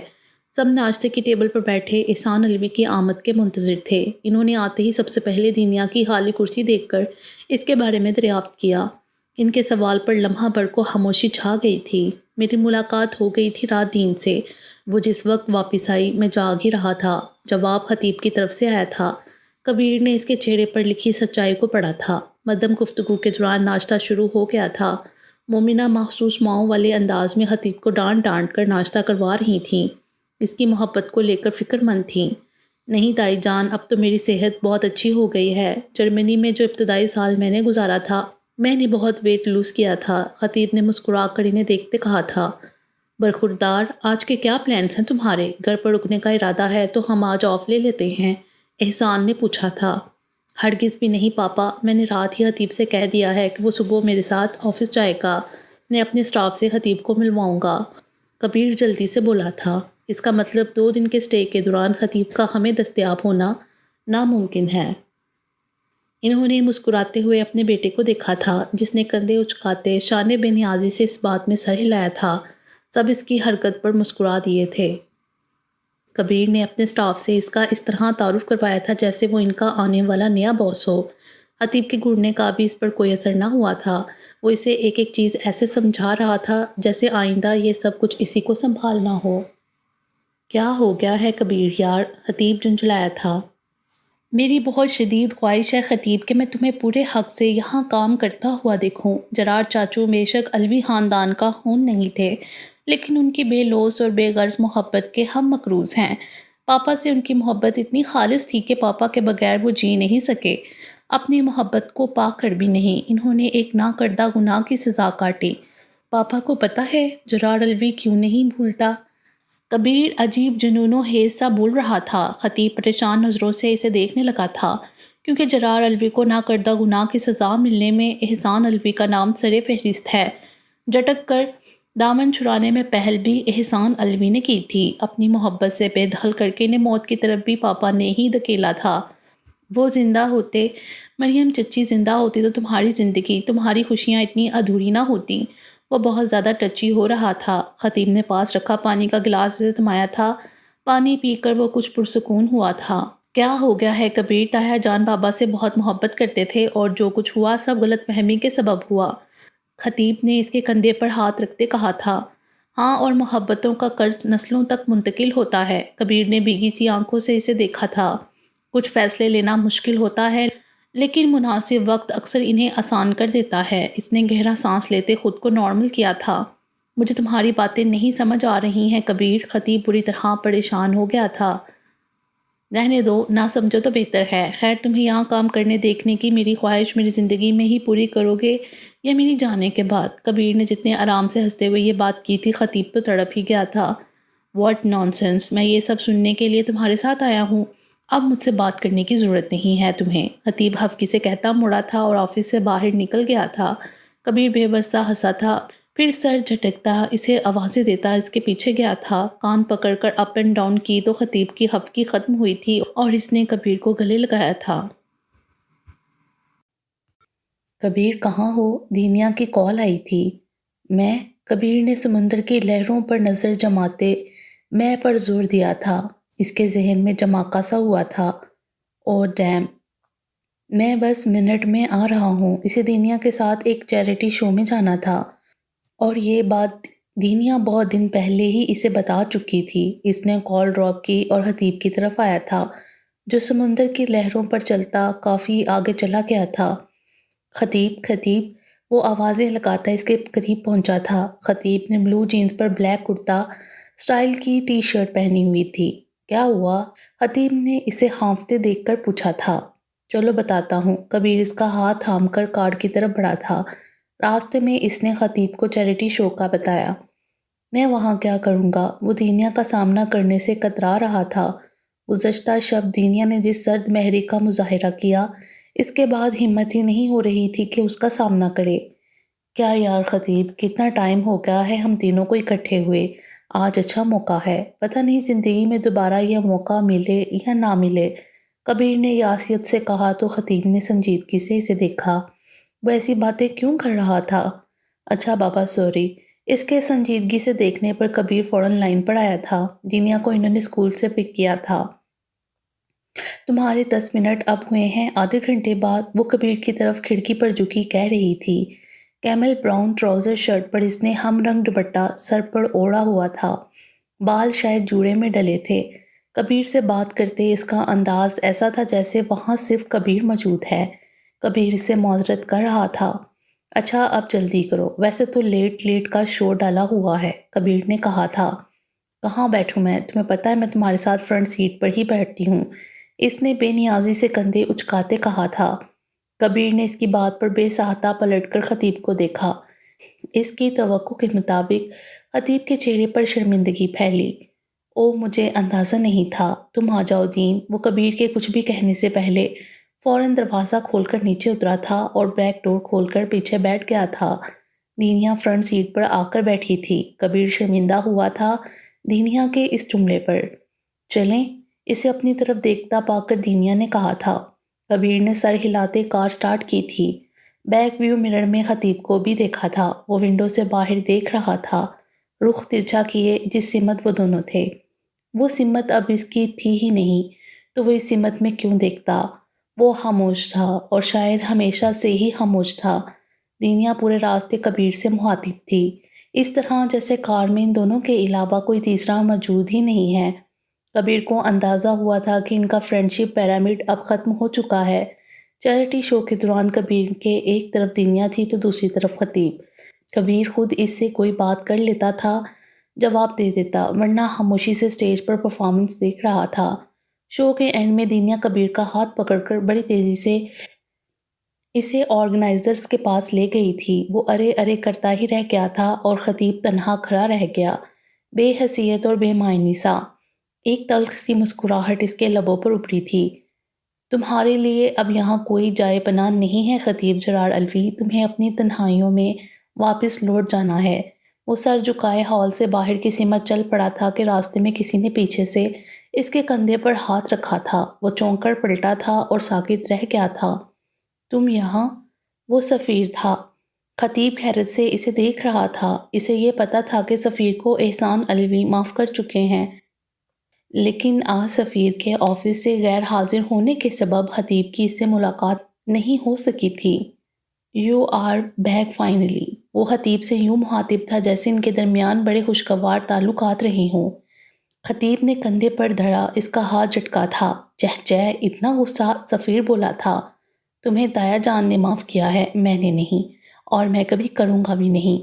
سب ناشتے کی ٹیبل پر بیٹھے احسان علوی کی آمد کے منتظر تھے۔ انہوں نے آتے ہی سب سے پہلے دنیا کی خالی کرسی دیکھ کر اس کے بارے میں دریافت کیا۔ ان کے سوال پر لمحہ بھر کو خاموشی چھا گئی تھی۔ میری ملاقات ہو گئی تھی رات دین سے۔ وہ جس وقت واپس آئی میں جاگ ہی رہا تھا۔ جواب خطیب کی طرف سے آیا تھا۔ کبیر نے اس کے چہرے پر لکھی سچائی کو پڑھا تھا۔ مدھم گفتگو کے دوران ناشتہ شروع ہو گیا تھا۔ مومنہ مخصوص ماؤں والے انداز میں خطیب کو ڈانٹ ڈانٹ کر ناشتہ کروا رہی تھیں۔ اس کی محبت کو لے کر فکر مند تھیں۔ نہیں تائی جان، اب تو میری صحت بہت اچھی ہو گئی ہے۔ جرمنی میں جو ابتدائی سال میں نے گزارا تھا، میں نے بہت ویٹ لوز کیا تھا۔ خطیب نے مسکرا کر انہیں دیکھتے کہا تھا۔ برخوردار، آج کے کیا پلانس ہیں تمہارے؟ گھر پر رکنے کا ارادہ ہے تو ہم آج آف لے لیتے ہیں، احسان نے پوچھا تھا۔ ہرگز بھی نہیں پاپا، میں نے رات ہی خطیب سے کہہ دیا ہے کہ وہ صبح میرے ساتھ آفس جائے گا۔ میں اپنے سٹاف سے خطیب کو ملواؤں گا، کبیر جلدی سے بولا تھا۔ اس کا مطلب 2 دن کے سٹے کے دوران خطیب کا ہمیں دستیاب ہونا ناممکن ہے۔ انہوں نے مسکراتے ہوئے اپنے بیٹے کو دیکھا تھا، جس نے کندھے اچکاتے شان بے نیازی سے اس بات میں سر ہلایا تھا۔ سب اس کی حرکت پر مسکرا دیے تھے۔ کبیر نے اپنے سٹاف سے اس کا اس طرح تعارف کروایا تھا جیسے وہ ان کا آنے والا نیا باس ہو۔ خطیب کے گھرنے کا بھی اس پر کوئی اثر نہ ہوا تھا۔ وہ اسے ایک ایک چیز ایسے سمجھا رہا تھا جیسے آئندہ یہ سب کچھ اسی کو سنبھالنا ہو۔ کیا ہو گیا ہے کبیر یار؟ خطیب جھنجھلایا تھا۔ میری بہت شدید خواہش ہے خطیب کہ میں تمہیں پورے حق سے یہاں کام کرتا ہوا دیکھوں۔ جرار چاچو بے شک علوی خاندان کا خون نہیں تھے، لیکن ان کی بے لوث اور بے غرض محبت کے ہم مکروز ہیں۔ پاپا سے ان کی محبت اتنی خالص تھی کہ پاپا کے بغیر وہ جی نہیں سکے، اپنی محبت کو پا کر بھی نہیں۔ انہوں نے ایک نہ کردہ گناہ کی سزا کاٹی۔ پاپا کو پتہ ہے جرار علوی کیوں نہیں بھولتا؟ کبیر عجیب جنون و حیز سا بول رہا تھا۔ خطیب پریشان نظروں سے اسے دیکھنے لگا تھا، کیونکہ جرار علوی کو نہ کردہ گناہ کی سزا ملنے میں احسان علوی کا نام سر فہرست ہے۔ جھٹک کر دامن چھڑانے میں پہل بھی احسان الوی نے کی تھی، اپنی محبت سے بے دخل کر کے انہیں موت کی طرف بھی پاپا نے ہی دھکیلا تھا۔ وہ زندہ ہوتے، مریم چچی زندہ ہوتی تو تمہاری زندگی، تمہاری خوشیاں اتنی ادھوری نہ ہوتی۔ وہ بہت زیادہ ٹچی ہو رہا تھا۔ خطیب نے پاس رکھا پانی کا گلاس اسے تھمایا تھا، پانی پی کر وہ کچھ پرسکون ہوا تھا۔ کیا ہو گیا ہے کبیر؟ طاہر جان بابا سے بہت محبت کرتے تھے اور جو کچھ ہوا سب غلط فہمی کے سبب ہوا۔ خطیب نے اس کے کندھے پر ہاتھ رکھتے کہا تھا۔ ہاں، اور محبتوں کا قرض نسلوں تک منتقل ہوتا ہے۔ کبیر نے بھیگی سی آنکھوں سے اسے دیکھا تھا۔ کچھ فیصلے لینا مشکل ہوتا ہے لیکن مناسب وقت اکثر انہیں آسان کر دیتا ہے۔ اس نے گہرا سانس لیتے خود کو نارمل کیا تھا۔ مجھے تمہاری باتیں نہیں سمجھ آ رہی ہیں کبیر۔ خطیب بری طرح پریشان ہو گیا تھا۔ رہنے دو، نہ سمجھو تو بہتر ہے۔ خیر، تمہیں یہاں کام کرنے دیکھنے کی میری خواہش میری زندگی میں ہی پوری کرو گے یا میری جانے کے بعد؟ کبیر نے جتنے آرام سے ہنستے ہوئے یہ بات کی تھی، خطیب تو تڑپ ہی گیا تھا۔ واٹ نان سینس، میں یہ سب سننے کے لیے تمہارے ساتھ آیا ہوں؟ اب مجھ سے بات کرنے کی ضرورت نہیں ہے تمہیں، خطیب حفقی سے کہتا مڑا تھا اور آفس سے باہر نکل گیا تھا۔ کبیر بے بس سا ہنسا تھا، پھر سر جھٹکتا اسے آوازیں دیتا اس کے پیچھے گیا تھا۔ کان پکڑ کر اپ اینڈ ڈاؤن کی تو خطیب کی حفقی ختم ہوئی تھی اور اس نے کبیر کو گلے لگایا تھا۔ کبیر کہاں ہو؟ دینیا کی کال آئی تھی۔ میں؟ کبیر نے سمندر کی لہروں پر نظر جماتے میں پر زور دیا تھا۔ اس کے ذہن میں جماکا سا ہوا تھا۔ او ڈیم، میں بس منٹ میں آ رہا ہوں۔ اسے دینیا کے ساتھ ایک چیریٹی شو میں جانا تھا اور یہ بات دینیا بہت دن پہلے ہی اسے بتا چکی تھی۔ اس نے کال ڈراپ کی اور خطیب کی طرف آیا تھا جو سمندر کی لہروں پر چلتا کافی آگے چلا گیا تھا۔ خطیب، خطیب، وہ آوازیں لگاتا اس کے قریب پہنچا تھا۔ خطیب نے بلو جینز پر بلیک کرتا سٹائل کی ٹی شرٹ پہنی ہوئی تھی۔ کیا ہوا؟ خطیب نے اسے ہانفتے دیکھ کر پوچھا تھا۔ چلو بتاتا ہوں۔ کبیر اس کا ہاتھ تھام کر کار کی طرف بڑھا تھا۔ راستے میں اس نے خطیب کو چیریٹی شو کا بتایا۔ میں وہاں کیا کروں گا؟ وہ دینیا کا سامنا کرنے سے کترا رہا تھا۔ گزشتہ شب دینیا نے جس سرد مہری کا مظاہرہ کیا، اس کے بعد ہمت ہی نہیں ہو رہی تھی کہ اس کا سامنا کرے۔ کیا یار خطیب، کتنا ٹائم ہو گیا ہے ہم تینوں کو اکٹھے ہوئے۔ آج اچھا موقع ہے، پتہ نہیں زندگی میں دوبارہ یہ موقع ملے یا نہ ملے۔ کبیر نے یاسیت سے کہا تو خطیب نے سنجیدگی سے اسے دیکھا۔ وہ ایسی باتیں کیوں کر رہا تھا؟ اچھا بابا سوری۔ اس کے سنجیدگی سے دیکھنے پر کبیر فوراً لائن پر آیا تھا۔ دینیا کو انہوں نے اسکول سے پک کیا تھا۔ تمہارے 10 منٹ اب ہوئے ہیں۔ آدھے گھنٹے بعد وہ کبیر کی طرف کھڑکی پر جھکی کہہ رہی تھی۔ کیمل براؤن ٹراؤزر شرٹ پر اس نے ہم رنگ دوپٹہ سر پر اوڑھا ہوا تھا، بال شاید جوڑے میں ڈلے تھے۔ کبیر سے بات کرتے اس کا انداز ایسا تھا جیسے وہاں صرف کبیر موجود ہے۔ کبیر اسے معذرت کر رہا تھا۔ اچھا اب جلدی کرو، ویسے تو لیٹ لیٹ کا شور ڈالا ہوا ہے، کبیر نے کہا تھا۔ کہاں بیٹھوں میں؟ تمہیں پتہ ہے میں تمہارے ساتھ فرنٹ سیٹ پر ہی بیٹھتی ہوں، اس نے بے نیازی سے کندھے اچکاتے کہا تھا۔ کبیر نے اس کی بات پر بے ساہتا پلٹ کر خطیب کو دیکھا۔ اس کی توقع کے مطابق خطیب کے چہرے پر شرمندگی پھیلی۔ او مجھے اندازہ نہیں تھا، تم آ جاؤ دین۔ وہ کبیر کے کچھ بھی کہنے سے پہلے فوراً دروازہ کھول کر نیچے اترا تھا اور بیک ڈور کھول کر پیچھے بیٹھ گیا تھا۔ دینیا فرنٹ سیٹ پر آ کر بیٹھی تھی۔ کبیر شرمندہ ہوا تھا دینیا کے اس جملے پر۔ چلیں؟ اسے اپنی طرف دیکھتا پا کر دینیا نے کہا تھا۔ کبیر نے سر ہلاتے کار سٹارٹ کی تھی۔ بیک ویو مرر میں خطیب کو بھی دیکھا تھا۔ وہ ونڈو سے باہر دیکھ رہا تھا، رخ ترچھا کیے جس سمت وہ دونوں تھے۔ وہ سمت اب اس کی تھی ہی نہیں تو وہ اس سمت میں کیوں دیکھتا؟ وہ خاموش تھا اور شاید ہمیشہ سے ہی خاموش تھا۔ دینیا پورے راستے کبیر سے مخاطب تھی، اس طرح جیسے کار میں ان دونوں کے علاوہ کوئی تیسرا موجود ہی نہیں ہے۔ کبیر کو اندازہ ہوا تھا کہ ان کا فرینڈشپ پیرامڈ اب ختم ہو چکا ہے۔ چیریٹی شو کے دوران کبیر کے ایک طرف دینیا تھی تو دوسری طرف خطیب۔ کبیر خود اس سے کوئی بات کر لیتا تھا، جواب دے دیتا، ورنہ خاموشی سے سٹیج پر پرفارمنس دیکھ رہا تھا۔ شو کے اینڈ میں دینیا کبیر کا ہاتھ پکڑ کر بڑی تیزی سے اسے آرگنائزرز کے پاس لے گئی تھی۔ وہ ارے ارے کرتا ہی رہ گیا تھا اور خطیب تنہا کھڑا رہ گیا، بے حیثیت اور بے معنی سا۔ ایک تلخ سی مسکراہٹ اس کے لبوں پر ابھری تھی۔ تمہارے لیے اب یہاں کوئی جائے پناہ نہیں ہے خطیب جرار الوی، تمہیں اپنی تنہائیوں میں واپس لوٹ جانا ہے۔ وہ سر جھکائے ہال سے باہر کی سمت چل پڑا تھا کہ راستے میں کسی نے پیچھے سے اس کے کندھے پر ہاتھ رکھا تھا۔ وہ چونک کر پلٹا تھا اور ساکت رہ گیا تھا۔ تم یہاں؟ وہ سفیر تھا۔ خطیب حیرت سے اسے دیکھ رہا تھا۔ اسے یہ پتا تھا کہ سفیر کو احسان علوی معاف کر چکے ہیں، لیکن آج سفیر کے آفس سے غیر حاضر ہونے کے سبب خطیب کی اس سے ملاقات نہیں ہو سکی تھی۔ You are back finally. وہ خطیب سے یوں مخاطب تھا جیسے ان کے درمیان بڑے خوشگوار تعلقات رہے ہوں۔ خطیب نے کندھے پر دھڑا اس کا ہاتھ جھٹکا تھا۔ چہ اتنا غصہ؟ سفیر بولا تھا۔ تمہیں تایا جان نے معاف کیا ہے، میں نے نہیں، اور میں کبھی کروں گا بھی نہیں۔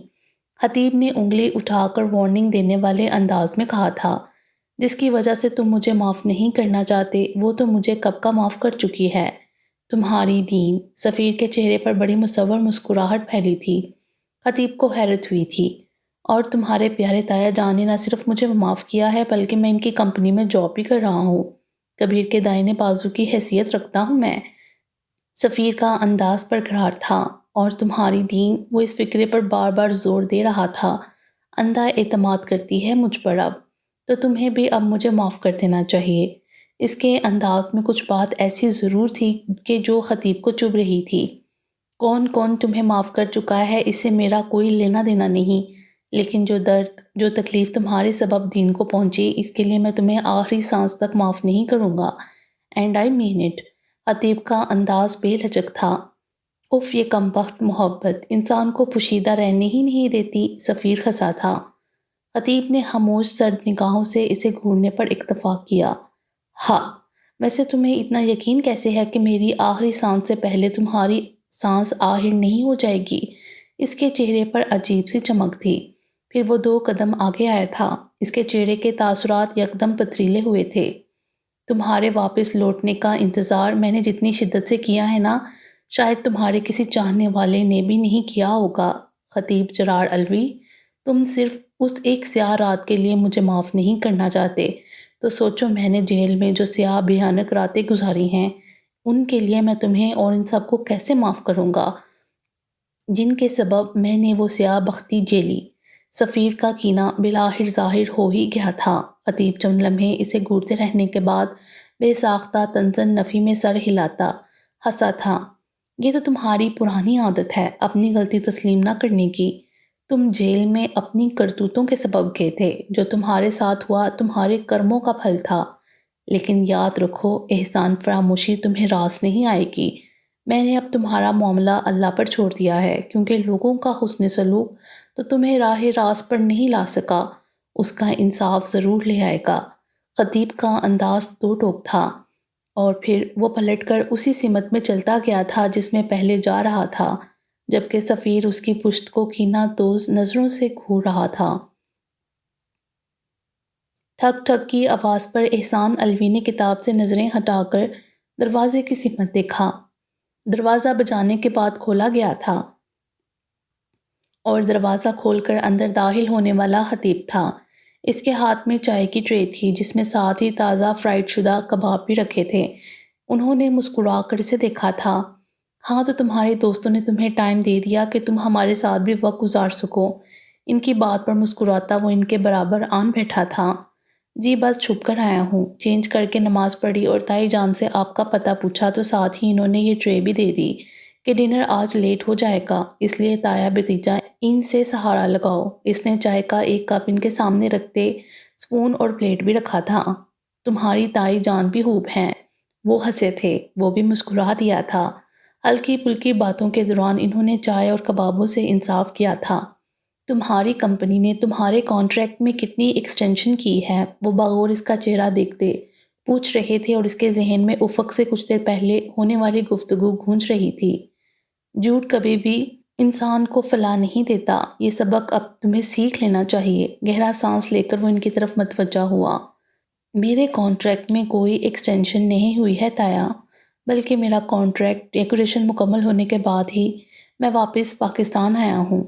خطیب نے انگلی اٹھا کر وارننگ دینے والے انداز میں کہا تھا۔ جس کی وجہ سے تم مجھے معاف نہیں کرنا چاہتے وہ تو مجھے کب کا معاف کر چکی ہے۔ تمہاری دین۔ سفیر کے چہرے پر بڑی مصور مسکراہٹ پھیلی تھی۔ خطیب کو حیرت ہوئی تھی۔ اور تمہارے پیارے تایا جان نے نہ صرف مجھے معاف کیا ہے بلکہ میں ان کی کمپنی میں جاب بھی کر رہا ہوں۔ کبیر کے دائیں بازو کی حیثیت رکھتا ہوں میں۔ سفیر کا انداز پرقرار تھا۔ اور تمہاری دین؟ وہ اس فکرے پر بار بار زور دے رہا تھا۔ اندھا اعتماد کرتی ہے مجھ پر اب، تو تمہیں بھی اب مجھے معاف کر دینا چاہیے۔ اس کے انداز میں کچھ بات ایسی ضرور تھی کہ جو خطیب کو چبھ رہی تھی۔ کون کون تمہیں معاف کر چکا ہے اس سے میرا کوئی لینا دینا نہیں، لیکن جو درد، جو تکلیف تمہارے سبب دین کو پہنچی، اس کے لیے میں تمہیں آخری سانس تک معاف نہیں کروں گا۔ And I mean it. خطیب کا انداز بے لچک تھا۔ اف یہ کمبخت محبت انسان کو پوشیدہ رہنے ہی نہیں دیتی، سفیر ہنسا تھا۔ خطیب نے خاموش سرد نگاہوں سے اسے گھورنے پر اکتفا کیا۔ ہاں، ویسے تمہیں اتنا یقین کیسے ہے کہ میری آخری سانس سے پہلے تمہاری سانس آخر نہیں ہو جائے گی؟ اس کے چہرے پر عجیب سی چمک تھی۔ پھر وہ 2 قدم آگے آیا تھا۔ اس کے چہرے کے تاثرات یکدم پتھریلے ہوئے تھے۔ تمہارے واپس لوٹنے کا انتظار میں نے جتنی شدت سے کیا ہے نا، شاید تمہارے کسی چاہنے والے نے بھی نہیں کیا ہوگا۔ خطیب جرار علوی، تم صرف اس ایک سیاہ رات کے لیے مجھے معاف نہیں کرنا چاہتے، تو سوچو میں نے جیل میں جو سیاہ بھیانک راتیں گزاری ہیں، ان کے لیے میں تمہیں اور ان سب کو کیسے معاف کروں گا جن کے سبب میں نے وہ سیاہ بختی جیلی۔ سفیر کا کینہ بالآخر ظاہر ہو ہی گیا تھا۔ خطیب چند لمحے اسے گھورتے رہنے کے بعد بے ساختہ طنزاً نفی میں سر ہلاتا ہنسا تھا۔ یہ تو تمہاری پرانی عادت ہے اپنی غلطی تسلیم نہ کرنے کی۔ تم جیل میں اپنی کرتوتوں کے سبب گئے تھے۔ جو تمہارے ساتھ ہوا تمہارے کرموں کا پھل تھا، لیکن یاد رکھو احسان فراموشی تمہیں راس نہیں آئے گی۔ میں نے اب تمہارا معاملہ اللہ پر چھوڑ دیا ہے، کیونکہ لوگوں کا حسن سلوک تو تمہیں راہ راست پر نہیں لا سکا، اس کا انصاف ضرور لے آئے گا۔ خطیب کا انداز دو ٹوک تھا، اور پھر وہ پلٹ کر اسی سمت میں چلتا گیا تھا جس میں پہلے جا رہا تھا، جبکہ سفیر اس کی پشت کو کینہ توز نظروں سے گھور رہا تھا۔ ٹھک ٹھک کی آواز پر احسان علوی نے کتاب سے نظریں ہٹا کر دروازے کی سمت دیکھا۔ دروازہ بجانے کے بعد کھولا گیا تھا، اور دروازہ کھول کر اندر داخل ہونے والا خطیب تھا۔ اس کے ہاتھ میں چائے کی ٹرے تھی جس میں ساتھ ہی تازہ فرائیڈ شدہ کباب بھی رکھے تھے۔ انہوں نے مسکرا کر اسے دیکھا تھا۔ ہاں، تو تمہارے دوستوں نے تمہیں ٹائم دے دیا کہ تم ہمارے ساتھ بھی وقت گزار سکو۔ ان کی بات پر مسکراتا وہ ان کے برابر آن بیٹھا تھا۔ جی بس چھپ کر آیا ہوں۔ چینج کر کے نماز پڑھی اور تائی جان سے آپ کا پتہ پوچھا تو ساتھ ہی انہوں نے یہ ٹرے بھی دے دی کہ ڈنر آج لیٹ ہو جائے گا، اس لیے تایا بھتیجا ان سے سہارا لگاؤ۔ اس نے چائے کا ایک کپ ان کے سامنے رکھتے سپون اور پلیٹ بھی رکھا تھا۔ تمہاری تائی جان بھی خوب ہیں۔ وہ ہنسے تھے، وہ بھی مسکرا دیا تھا۔ ہلکی پھلکی باتوں کے دوران انہوں نے چائے اور کبابوں سے انصاف کیا تھا۔ تمہاری کمپنی نے تمہارے کانٹریکٹ میں کتنی ایکسٹینشن کی ہے؟ وہ بغور اس کا چہرہ دیکھتے پوچھ رہے تھے، اور اس کے ذہن میں افق سے کچھ دیر پہلے ہونے والی گفتگو گونج رہی تھی۔ جھوٹ کبھی بھی انسان کو فلاح نہیں دیتا، یہ سبق اب تمہیں سیکھ لینا چاہیے۔ گہرا سانس لے کر وہ ان کی طرف متوجہ ہوا۔ میرے کانٹریکٹ میں کوئی ایکسٹینشن نہیں ہوئی ہے تایا، بلکہ میرا کانٹریکٹ ڈیکوریشن مکمل ہونے کے بعد ہی میں واپس پاکستان آیا ہوں۔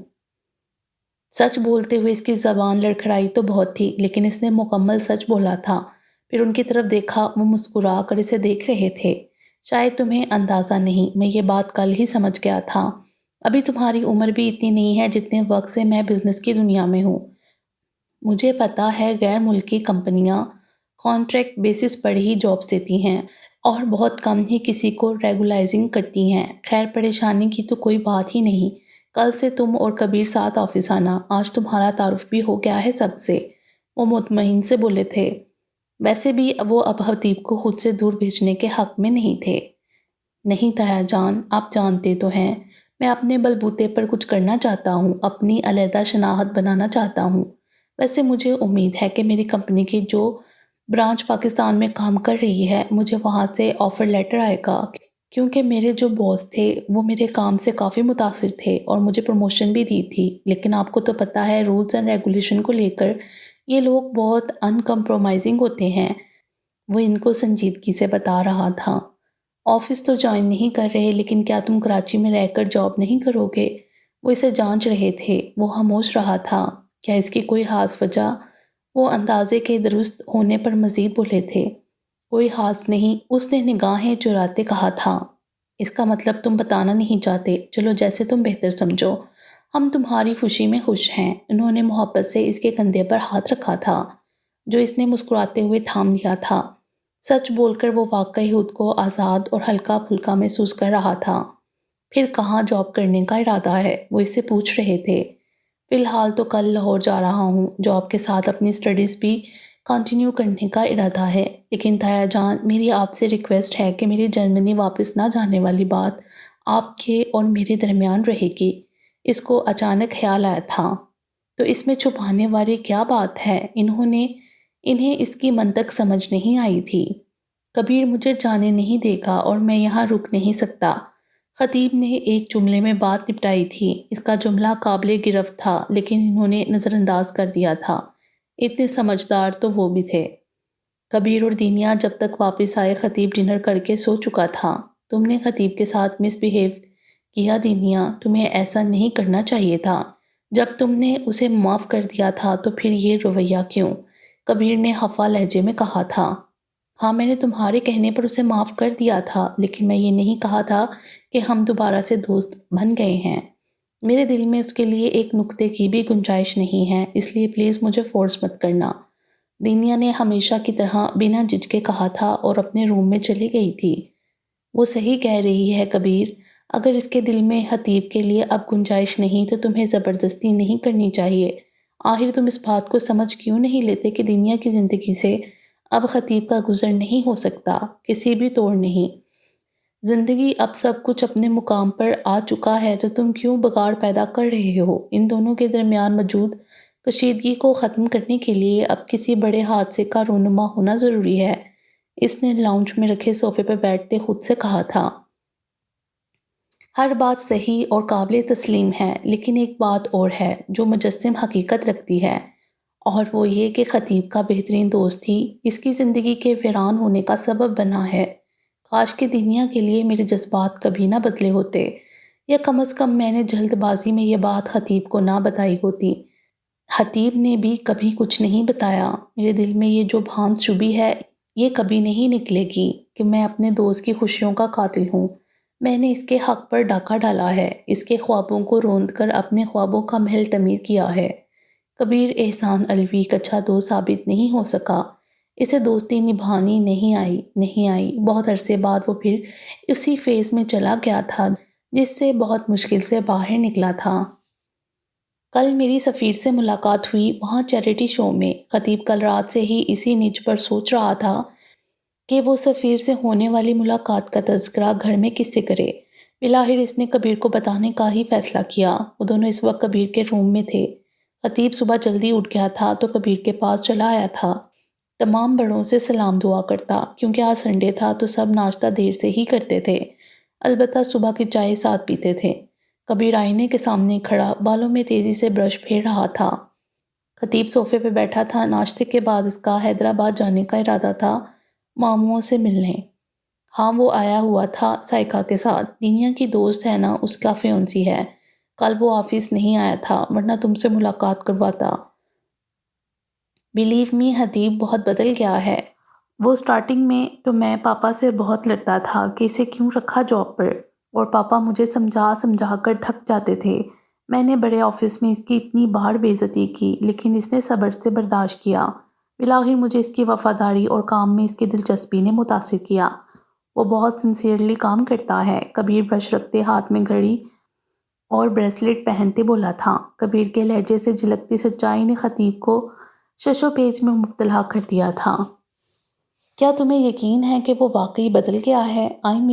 سچ بولتے ہوئے اس کی زبان لڑکھڑائی تو بہت تھی، لیکن اس نے مکمل سچ بولا تھا۔ پھر ان کی طرف دیکھا، وہ مسکرا کر اسے دیکھ رہے تھے۔ شاید تمہیں اندازہ نہیں، میں یہ بات کل ہی سمجھ گیا تھا ابھی تمہاری عمر بھی اتنی نہیں ہے جتنے وقت سے میں بزنس کی دنیا میں ہوں۔ مجھے پتہ ہے غیر ملکی کمپنیاں کانٹریکٹ بیسس پر ہی جابس دیتی ہیں اور بہت کم ہی کسی کو ریگولائزنگ کرتی ہیں۔ خیر پریشانی کی تو کوئی بات ہی نہیں، کل سے تم اور کبیر ساتھ آفس آنا، آج تمہارا تعارف بھی ہو گیا ہے سب سے، وہ مطمئن سے بولے تھے۔ ویسے بھی وہ اب حتیب کو خود سے دور بھیجنے کے حق میں نہیں تھے۔ نہیں تایا جان، آپ جانتے تو ہیں میں اپنے بلبوتے پر کچھ کرنا چاہتا ہوں، اپنی علیحدہ شناخت بنانا چاہتا ہوں۔ ویسے مجھے امید ہے کہ میری کمپنی کی جو برانچ پاکستان میں کام کر رہی ہے مجھے وہاں سے آفر لیٹر آئے گا، کیونکہ میرے جو باس تھے وہ میرے کام سے کافی متاثر تھے اور مجھے پروموشن بھی دی تھی۔ لیکن آپ کو تو پتہ ہے رولز اینڈ ریگولیشن کو لے کر یہ لوگ بہت ان کمپرومائزنگ ہوتے ہیں، وہ ان کو سنجیدگی سے بتا رہا تھا۔ آفس تو جوائن نہیں کر رہے لیکن کیا تم کراچی میں رہ کر جاب نہیں کرو گے؟ وہ اسے جانچ رہے تھے، وہ خاموش رہا تھا۔ کیا اس کی کوئی خاص وجہ؟ وہ اندازے کے درست ہونے پر مزید بولے تھے۔ کوئی خاص نہیں، اس نے نگاہیں چراتے کہا تھا۔ اس کا مطلب تم بتانا نہیں چاہتے، چلو جیسے تم بہتر سمجھو، ہم تمہاری خوشی میں خوش ہیں۔ انہوں نے محبت سے اس کے کندھے پر ہاتھ رکھا تھا جو اس نے مسکراتے ہوئے تھام لیا تھا۔ سچ بول کر وہ واقعی خود کو آزاد اور ہلکا پھلکا محسوس کر رہا تھا۔ پھر کہاں جاب کرنے کا ارادہ ہے؟ وہ اس سے پوچھ رہے تھے۔ فی الحال تو کل لاہور جا رہا ہوں، جاب کے ساتھ اپنی اسٹڈیز بھی کنٹینیو کرنے کا ارادہ ہے، لیکن تایا جان میری آپ سے ریکویسٹ ہے کہ میری جرمنی واپس نہ جانے والی بات آپ کے اور میرے درمیان رہے گی۔ اس کو اچانک خیال آیا تھا، تو اس میں چھپانے والی کیا بات ہے؟ انہیں اس کی منطق سمجھ نہیں آئی تھی۔ کبیر مجھے جانے نہیں دے گا اور میں یہاں رک نہیں سکتا۔ خطیب نے ایک جملے میں بات نپٹائی تھی۔ اس کا جملہ قابل گرفت تھا لیکن انہوں نے نظر انداز کر دیا تھا، اتنے سمجھدار تو وہ بھی تھے۔ کبیر اور دینیا جب تک واپس آئے خطیب ڈنر کر کے سو چکا تھا۔ تم نے خطیب کے ساتھ مس بیہیو کیا دینیا، تمہیں ایسا نہیں کرنا چاہیے تھا۔ جب تم نے اسے معاف کر دیا تھا تو پھر یہ رویہ کیوں؟ کبیر نے خفا لہجے میں کہا تھا۔ ہاں میں نے تمہارے کہنے پر اسے معاف کر دیا تھا، لیکن میں یہ نہیں کہا تھا کہ ہم دوبارہ سے دوست بن گئے ہیں۔ میرے دل میں اس کے لیے ایک نقطے کی بھی گنجائش نہیں ہے، اس لیے پلیز مجھے فورس مت کرنا۔ دنیا نے ہمیشہ کی طرح بنا جھجکے کہا تھا اور اپنے روم میں چلی گئی تھی۔ وہ صحیح کہہ رہی ہے کبیر، اگر اس کے دل میں خطیب کے لیے اب گنجائش نہیں تو تمہیں زبردستی نہیں کرنی چاہیے۔ آخر تم اس بات کو سمجھ کیوں نہیں لیتے کہ دنیا کی زندگی سے اب خطیب کا گزر نہیں ہو سکتا، کسی بھی طور نہیں۔ زندگی اب سب کچھ اپنے مقام پر آ چکا ہے تو تم کیوں بگاڑ پیدا کر رہے ہو؟ ان دونوں کے درمیان موجود کشیدگی کو ختم کرنے کے لیے اب کسی بڑے حادثے کا رونما ہونا ضروری ہے۔ اس نے لاؤنج میں رکھے صوفے پر بیٹھتے خود سے کہا تھا۔ ہر بات صحیح اور قابل تسلیم ہے، لیکن ایک بات اور ہے جو مجسم حقیقت رکھتی ہے، اور وہ یہ کہ خطیب کا بہترین دوست ہی اس کی زندگی کے ویران ہونے کا سبب بنا ہے۔ کاش کہ دنیا کے لیے میرے جذبات کبھی نہ بدلے ہوتے، یا کم از کم میں نے جلد بازی میں یہ بات خطیب کو نہ بتائی ہوتی۔ خطیب نے بھی کبھی کچھ نہیں بتایا۔ میرے دل میں یہ جو بھانس چبھی ہے یہ کبھی نہیں نکلے گی کہ میں اپنے دوست کی خوشیوں کا قاتل ہوں۔ میں نے اس کے حق پر ڈاکہ ڈالا ہے، اس کے خوابوں کو روند کر اپنے خوابوں کا محل تعمیر کیا ہے۔ کبیر احسان علوی کا اچھا دوست ثابت نہیں ہو سکا، اسے دوستی نبھانی نہیں آئی۔ بہت عرصے بعد وہ پھر اسی فیز میں چلا گیا تھا جس سے بہت مشکل سے باہر نکلا تھا۔ کل میری سفیر سے ملاقات ہوئی وہاں چیریٹی شو میں۔ خطیب کل رات سے ہی اسی نیچ پر سوچ رہا تھا کہ وہ سفیر سے ہونے والی ملاقات کا تذکرہ گھر میں کس سے کرے۔ بالآخر اس نے کبیر کو بتانے کا ہی فیصلہ کیا۔ وہ دونوں اس وقت کبیر کے روم میں تھے۔ خطیب صبح جلدی اٹھ گیا تھا تو کبیر کے پاس چلا آیا تھا۔ تمام بڑوں سے سلام دعا کرتا، کیونکہ آج سنڈے تھا تو سب ناشتہ دیر سے ہی کرتے تھے، البتہ صبح کی چائے ساتھ پیتے تھے۔ کبیر آئینے کے سامنے کھڑا بالوں میں تیزی سے برش پھیر رہا تھا۔ خطیب صوفے پہ بیٹھا تھا۔ ناشتے کے بعد اس کا حیدرآباد جانے کا ارادہ تھا، ماموں سے ملنے۔ ہاں وہ آیا ہوا تھا سائقہ کے ساتھ، دنیا کی دوست ہے نا، اس کا فیونسی ہے۔ کل وہ آفس نہیں آیا تھا ورنہ تم سے ملاقات کرواتا۔ بلیو می خطیب بہت بدل گیا ہے۔ وہ سٹارٹنگ میں تو میں پاپا سے بہت لڑتا تھا کہ اسے کیوں رکھا جاب پر، اور پاپا مجھے سمجھا سمجھا کر تھک جاتے تھے۔ میں نے بڑے آفس میں اس کی اتنی بار بے عزتی کی، لیکن اس نے صبر سے برداشت کیا۔ بالآخر مجھے اس کی وفاداری اور کام میں اس کی دلچسپی نے متاثر کیا۔ وہ بہت سنسیئرلی کام کرتا ہے۔ کبیر برش رکھتے، ہاتھ میں گھڑی اور بریسلٹ پہنتے بولا تھا۔ کبیر کے لہجے سے جھلکتی سچائی نے خطیب کو شش و پیچ میں مبتلا کر دیا تھا۔ کیا تمہیں یقین ہے کہ وہ واقعی بدل گیا ہے؟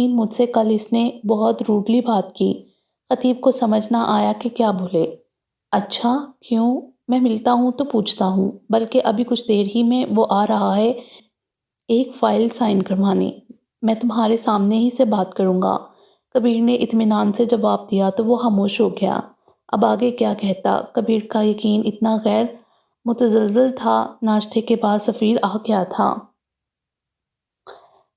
مجھ سے کل اس نے بہت روڈلی بات کی۔ خطیب کو سمجھ نہ آیا کہ کیا بولے۔ اچھا، کیوں؟ میں ملتا ہوں تو پوچھتا ہوں، بلکہ ابھی کچھ دیر ہی میں وہ آ رہا ہے ایک فائل سائن کروانے۔ میں تمہارے سامنے ہی سے بات کروں گا۔ کبیر نے اطمینان سے جواب دیا تو وہ خاموش ہو گیا۔ اب آگے کیا کہتا؟ کبیر کا یقین اتنا غیر متزلزل تھا۔ ناشتے کے بعد سفیر آ گیا تھا۔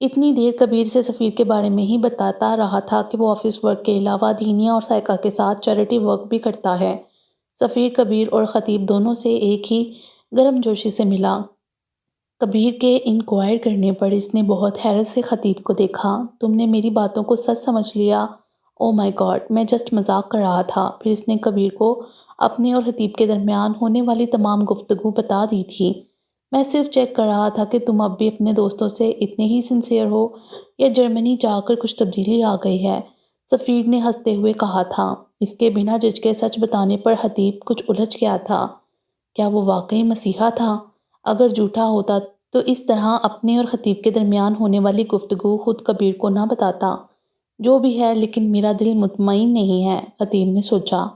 اتنی دیر کبیر سے سفیر کے بارے میں ہی بتاتا رہا تھا کہ وہ آفس ورک کے علاوہ دینیا اور سائیکا کے ساتھ چیریٹی ورک بھی کرتا ہے۔ سفیر کبیر اور خطیب دونوں سے ایک ہی گرم جوشی سے ملا۔ کبیر کے انکوائر کرنے پر اس نے بہت حیرت سے خطیب کو دیکھا۔ تم نے میری باتوں کو سچ سمجھ لیا؟ او مائی گاڈ، میں جسٹ مذاق کر رہا تھا۔ پھر اس نے کبیر کو اپنے اور خطیب کے درمیان ہونے والی تمام گفتگو بتا دی تھی۔ میں صرف چیک کر رہا تھا کہ تم اب بھی اپنے دوستوں سے اتنے ہی سنسیئر ہو یا جرمنی جا کر کچھ تبدیلی آ گئی ہے، سفیر نے ہنستے ہوئے کہا تھا۔ اس کے بنا جھجکے سچ بتانے پر خطیب کچھ الجھ گیا تھا۔ کیا وہ واقعی مسیحا تھا؟ اگر جھوٹا ہوتا تو اس طرح اپنے اور خطیب کے درمیان ہونے والی گفتگو خود کبیر کو نہ بتاتا۔ جو بھی ہے، لیکن میرا دل مطمئن نہیں ہے، خطیب نے سوچا۔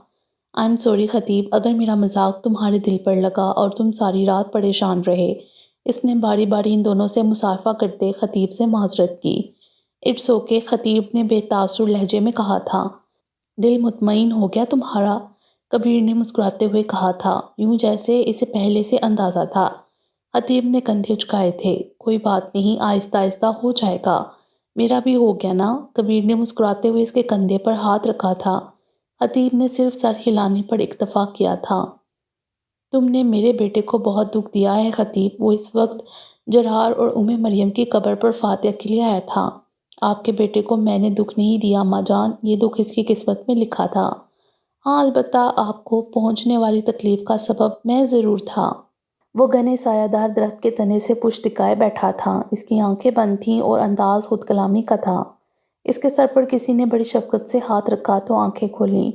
I'm sorry خطیب، اگر میرا مذاق تمہارے دل پر لگا اور تم ساری رات پریشان رہے۔ اس نے باری باری ان دونوں سے مصافحہ کرتے خطیب سے معذرت کی۔ اٹس اوکے، خطیب نے بے تاثر لہجے میں کہا تھا۔ دل مطمئن ہو گیا تمہارا؟ کبیر نے مسکراتے ہوئے کہا تھا، یوں جیسے اسے پہلے سے اندازہ تھا۔ خطیب نے کندھے جھکائے تھے۔ کوئی بات نہیں، آہستہ آہستہ ہو جائے گا۔ میرا بھی ہو گیا نا؟ کبیر نے مسکراتے ہوئے اس کے کندھے پر ہاتھ رکھا تھا۔ خطیب نے صرف سر ہلانے پر اکتفا کیا تھا۔ تم نے میرے بیٹے کو بہت دکھ دیا ہے خطیب۔ وہ اس وقت جرار اور مریم کی قبر پر فاتحہ کے لیے آیا تھا۔ آپ کے بیٹے کو میں نے دکھ نہیں دیا اماں جان، یہ دکھ اس کی قسمت میں لکھا تھا۔ ہاں، البتہ آپ کو پہنچنے والی تکلیف کا سبب میں ضرور تھا۔ وہ گھنے سایہ دار درخت کے تنے سے پشت ٹکائے بیٹھا تھا۔ اس کی آنکھیں بند تھیں اور انداز خود کلامی کا تھا۔ اس کے سر پر کسی نے بڑی شفقت سے ہاتھ رکھا تو آنکھیں کھولیں۔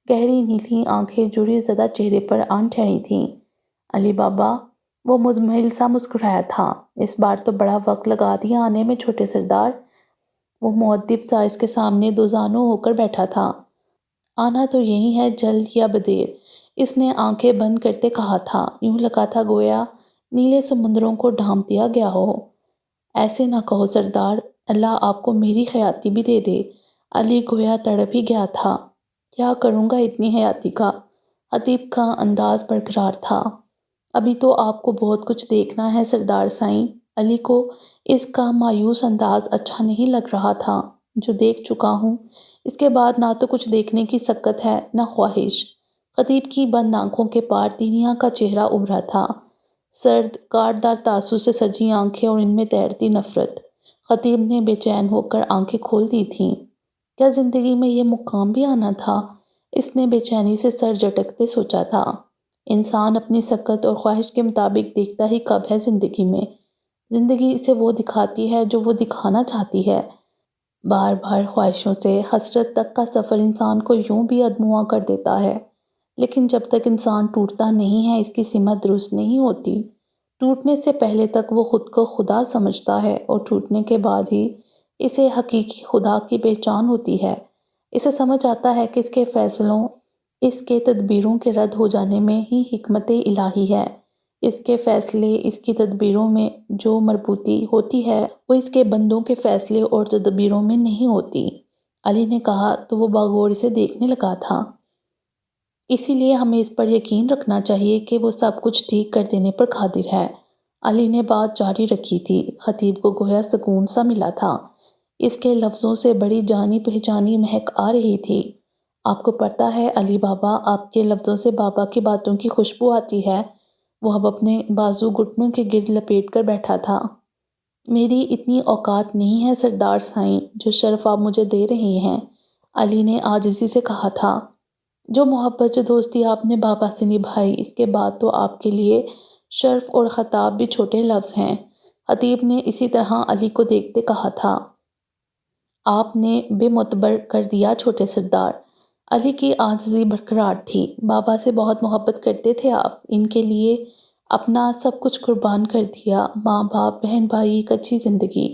گہری نیلی آنکھیں جوری زدہ چہرے پر آن ٹھہری تھیں۔ علی بابا، وہ مزمحل سا مسکرایا تھا۔ اس بار تو بڑا وقت لگا دیا آنے میں چھوٹے سردار۔ وہ مؤدب سا اس کے سامنے دوزانوں ہو کر بیٹھا تھا۔ آنا تو یہی ہے، جلد یا بدیر، اس نے آنکھیں بند کرتے کہا تھا۔ یوں لگا تھا گویا نیلے سمندروں کو ڈھانپ دیا گیا ہو۔ ایسے نہ کہو سردار، اللہ آپ کو میری حیاتی بھی دے دے۔ علی گویا تڑپ ہی گیا تھا۔ کیا کروں گا اتنی حیاتی کا؟ خطیب کا انداز برقرار تھا۔ ابھی تو آپ کو بہت کچھ دیکھنا ہے سردار سائیں۔ علی کو اس کا مایوس انداز اچھا نہیں لگ رہا تھا۔ جو دیکھ چکا ہوں، اس کے بعد نہ تو کچھ دیکھنے کی سکت ہے نہ خواہش۔ خطیب کی بند آنکھوں کے پار دینیا کا چہرہ ابھرا تھا۔ سرد، کاٹدار تاثر سے سجی آنکھیں اور ان میں تیرتی نفرت۔ خطیب نے بے چین ہو کر آنکھیں کھول دی تھیں۔ کیا زندگی میں یہ مقام بھی آنا تھا؟ اس نے بے چینی سے سر جھٹکتے سوچا تھا۔ انسان اپنی سکت اور خواہش کے مطابق دیکھتا ہی کب ہے زندگی میں؟ زندگی اسے وہ دکھاتی ہے جو وہ دکھانا چاہتی ہے۔ بار بار خواہشوں سے حسرت تک کا سفر انسان کو یوں بھی ادموا کر دیتا ہے، لیکن جب تک انسان ٹوٹتا نہیں ہے اس کی سمت درست نہیں ہوتی۔ ٹوٹنے سے پہلے تک وہ خود کو خدا سمجھتا ہے اور ٹوٹنے کے بعد ہی اسے حقیقی خدا کی پہچان ہوتی ہے۔ اسے سمجھ آتا ہے کہ اس کے فیصلوں، اس کے تدبیروں کے رد ہو جانے میں ہی حکمت الہی ہے۔ اس کے فیصلے، اس کی تدبیروں میں جو مربوطی ہوتی ہے وہ اس کے بندوں کے فیصلے اور تدبیروں میں نہیں ہوتی۔ علی نے کہا تو وہ باغور اسے دیکھنے لگا تھا۔ اسی لیے ہمیں اس پر یقین رکھنا چاہیے کہ وہ سب کچھ ٹھیک کر دینے پر قادر ہے۔ علی نے بات جاری رکھی تھی۔ خطیب کو گویا سکون سا ملا تھا۔ اس کے لفظوں سے بڑی جانی پہچانی مہک آ رہی تھی۔ آپ کو پتہ ہے علی بابا، آپ کے لفظوں سے بابا کی باتوں کی خوشبو آتی ہے۔ وہ اب اپنے بازو گھٹنوں کے گرد لپیٹ کر بیٹھا تھا۔ میری اتنی اوقات نہیں ہے سردار سائیں، جو شرف آپ مجھے دے رہے ہیں۔ علی نے عاجزی سے کہا تھا۔ جو محبت جو دوستی آپ نے بابا سے نبھائی، اس کے بعد تو آپ کے لیے شرف اور خطاب بھی چھوٹے لفظ ہیں۔ خطیب نے اسی طرح علی کو دیکھتے کہا تھا۔ آپ نے بے معتبر کر دیا چھوٹے سردار۔ علی کی عاجزی برقرار تھی۔ بابا سے بہت محبت کرتے تھے آپ، ان کے لیے اپنا سب کچھ قربان کر دیا، ماں باپ، بہن بھائی، ایک اچھی زندگی۔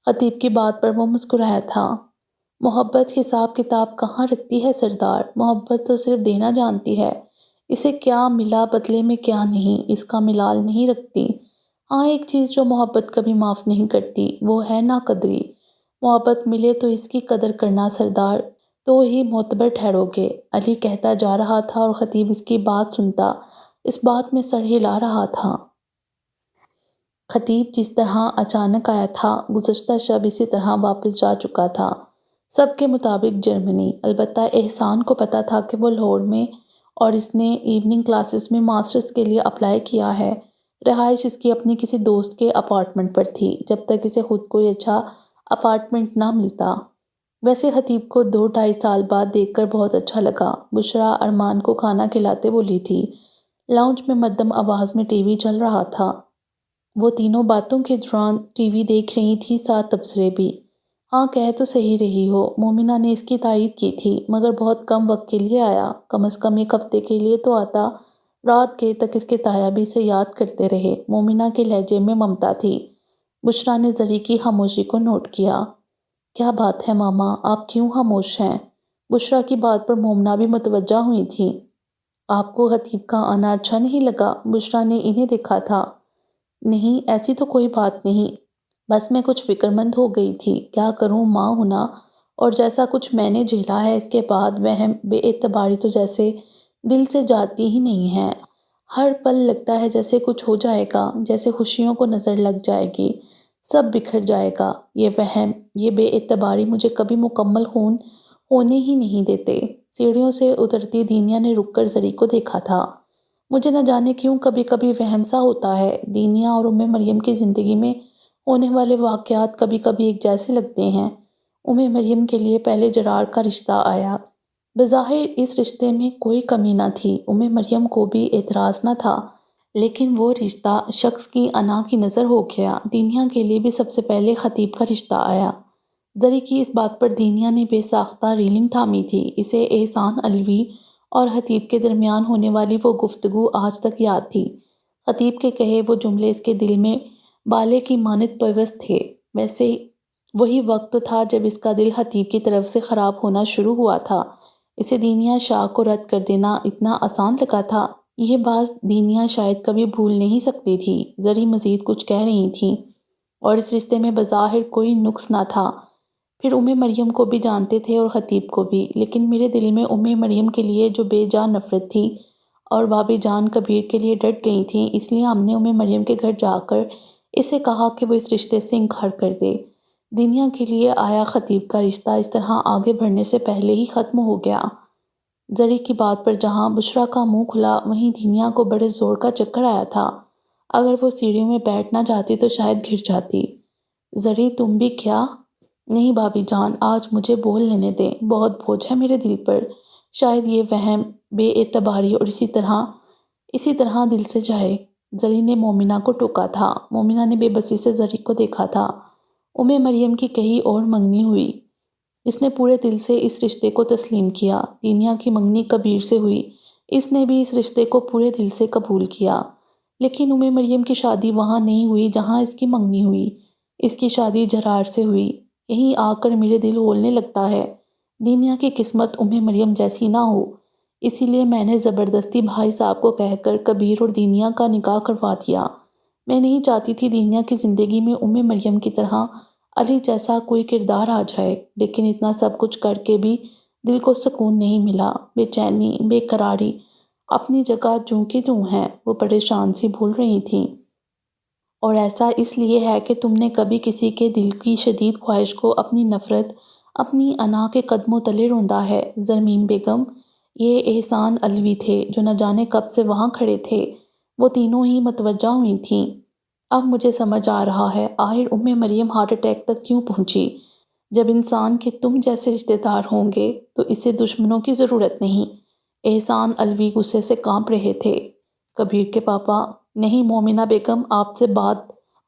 خطیب کی بات پر وہ مسکرایا تھا۔ محبت حساب کتاب کہاں رکھتی ہے سردار، محبت تو صرف دینا جانتی ہے، اسے کیا ملا بدلے میں کیا نہیں، اس کا ملال نہیں رکھتی۔ ہاں ایک چیز جو محبت کبھی معاف نہیں کرتی وہ ہے ناقدری۔ محبت ملے تو اس کی قدر کرنا سردار، تو ہی معتبر ٹھہرو گے۔ علی کہتا جا رہا تھا اور خطیب اس کی بات سنتا، اس بات میں سر ہلا رہا تھا۔ خطیب جس طرح اچانک آیا تھا، گزشتہ شب اسی طرح واپس جا چکا تھا، سب کے مطابق جرمنی۔ البتہ احسان کو پتہ تھا کہ وہ لاہور میں اور اس نے ایوننگ کلاسز میں ماسٹرز کے لیے اپلائی کیا ہے۔ رہائش اس کی اپنی کسی دوست کے اپارٹمنٹ پر تھی، جب تک اسے خود کوئی اچھا اپارٹمنٹ نہ ملتا۔ ویسے خطیب کو 2-2.5 سال بعد دیکھ کر بہت اچھا لگا۔ بشریٰ ارمان کو کھانا کھلاتے بولی تھی۔ لاؤنج میں مدھم آواز میں ٹی وی چل رہا تھا۔ وہ تینوں باتوں کے دوران ٹی وی دیکھ رہی تھی، ساتھ تبصرے بھی۔ ہاں کہہ تو صحیح رہی ہو، مومنہ نے اس کی تائید کی تھی، مگر بہت کم وقت کے لیے آیا، کم از کم 1 ہفتے کے لیے تو آتا۔ رات گئے تک اس کے تایا بھی اسے یاد کرتے رہے۔ مومنہ کے لہجے میں ممتا تھی۔ بشریٰ نے زری کی خاموشی کو نوٹ کیا۔ کیا بات ہے ماما، آپ کیوں خاموش ہیں؟ بشریٰ کی بات پر مومنہ بھی متوجہ ہوئی تھی۔ آپ کو خطیب کا آنا اچھا نہیں لگا؟ بشریٰ نے انہیں دیکھا تھا۔ نہیں ایسی تو کوئی بات نہیں، بس میں کچھ فکر مند ہو گئی تھی، کیا کروں ماں ہونا اور جیسا کچھ میں نے جھیلا ہے، اس کے بعد وہم بے اعتباری تو جیسے دل سے جاتی ہی نہیں ہے۔ ہر پل لگتا ہے جیسے کچھ ہو جائے گا، جیسے خوشیوں کو نظر لگ جائے گی، سب بکھر جائے گا۔ یہ وہم، یہ بے اعتباری مجھے کبھی مکمل ہونے ہی نہیں دیتے۔ سیڑھیوں سے اترتی دینیا نے رک کر زری کو دیکھا تھا۔ مجھے نہ جانے کیوں کبھی کبھی وہم سا ہوتا ہے، دینیا اور مریم کی زندگی میں ہونے والے واقعات کبھی کبھی ایک جیسے لگتے ہیں۔ مریم کے لیے پہلے جرار کا رشتہ آیا۔ بظاہر اس رشتے میں کوئی کمی نہ تھی، مریم کو بھی اعتراض نہ تھا، لیکن وہ رشتہ شخص کی انا کی نظر ہو گیا۔ دینیا کے لیے بھی سب سے پہلے خطیب کا رشتہ آیا۔ زری کی اس بات پر دینیا نے بے ساختہ ریلنگ تھامی تھی۔ اسے احسان علوی اور خطیب کے درمیان ہونے والی وہ گفتگو آج تک یاد تھی۔ خطیب کے کہے وہ جملے اس کے دل میں بالے کی مانند پیوست تھے۔ ویسے وہی وقت تھا جب اس کا دل خطیب کی طرف سے خراب ہونا شروع ہوا تھا۔ اسے دینیا شاہ کو رد کر دینا اتنا آسان لگا تھا، یہ بات دینیا شاید کبھی بھول نہیں سکتی تھی۔ زری مزید کچھ کہہ رہی تھی، اور اس رشتے میں بظاہر کوئی نقص نہ تھا۔ پھر مریم کو بھی جانتے تھے اور خطیب کو بھی، لیکن میرے دل میں مریم کے لیے جو بے جا نفرت تھی اور بابی جان کبیر کے لیے ڈٹ گئی تھیں، اس لیے ہم نے مریم کے گھر جا کر اسے کہا کہ وہ اس رشتے سے انکار کر دے۔ دنیا کے لیے آیا خطیب کا رشتہ اس طرح آگے بڑھنے سے پہلے ہی ختم ہو گیا۔ زری کی بات پر جہاں بشریٰ کا منہ کھلا، وہیں دنیا کو بڑے زور کا چکر آیا تھا۔ اگر وہ سیڑھیوں میں بیٹھ نہ جاتی تو شاید گر جاتی۔ زری تم بھی کیا؟ نہیں بابی جان، آج مجھے بول لینے دیں، بہت بوجھ ہے میرے دل پر، شاید یہ وہم، بے اعتباری اور اسی طرح دل سے جائے۔ زری نے مومنہ کو ٹوکا تھا۔ مومنہ نے بے بسی سے زری کو دیکھا تھا۔ مریم کی کہیں اور منگنی ہوئی، اس نے پورے دل سے اس رشتے کو تسلیم کیا۔ دینیا کی منگنی کبیر سے ہوئی، اس نے بھی اس رشتے کو پورے دل سے قبول کیا۔ لیکن مریم کی شادی وہاں نہیں ہوئی جہاں اس کی منگنی ہوئی، اس کی شادی جرار سے ہوئی۔ یہیں آ کر میرے دل ہولنے لگتا ہے، دینیا کی قسمت مریم جیسی نہ ہو، اسی لیے میں نے زبردستی بھائی صاحب کو کہہ کر کبیر اور دینیا کا نکاح کروا دیا۔ میں نہیں چاہتی تھی دینیا کی زندگی میں مریم کی طرح علی جیسا کوئی کردار آ جائے، لیکن اتنا سب کچھ کر کے بھی دل کو سکون نہیں ملا، بے چینی، بے قراری اپنی جگہ جوں کی توں ہیں۔ وہ پریشان سی بول رہی تھیں۔ اور ایسا اس لیے ہے کہ تم نے کبھی کسی کے دل کی شدید خواہش کو اپنی نفرت، اپنی انا کے قدموں تلے روندا ہے۔ زرمیم بیگم، یہ احسان علوی تھے جو نہ جانے کب سے وہاں کھڑے تھے۔ وہ تینوں ہی متوجہ ہوئی تھیں۔ اب مجھے سمجھ آ رہا ہے آخر مریم ہارٹ اٹیک تک کیوں پہنچی۔ جب انسان کے تم جیسے رشتہ دار ہوں گے تو اسے دشمنوں کی ضرورت نہیں۔ احسان علوی غصے سے کانپ رہے تھے۔ کبیر کے پاپا: نہیں مومنہ بیگم، آپ سے بات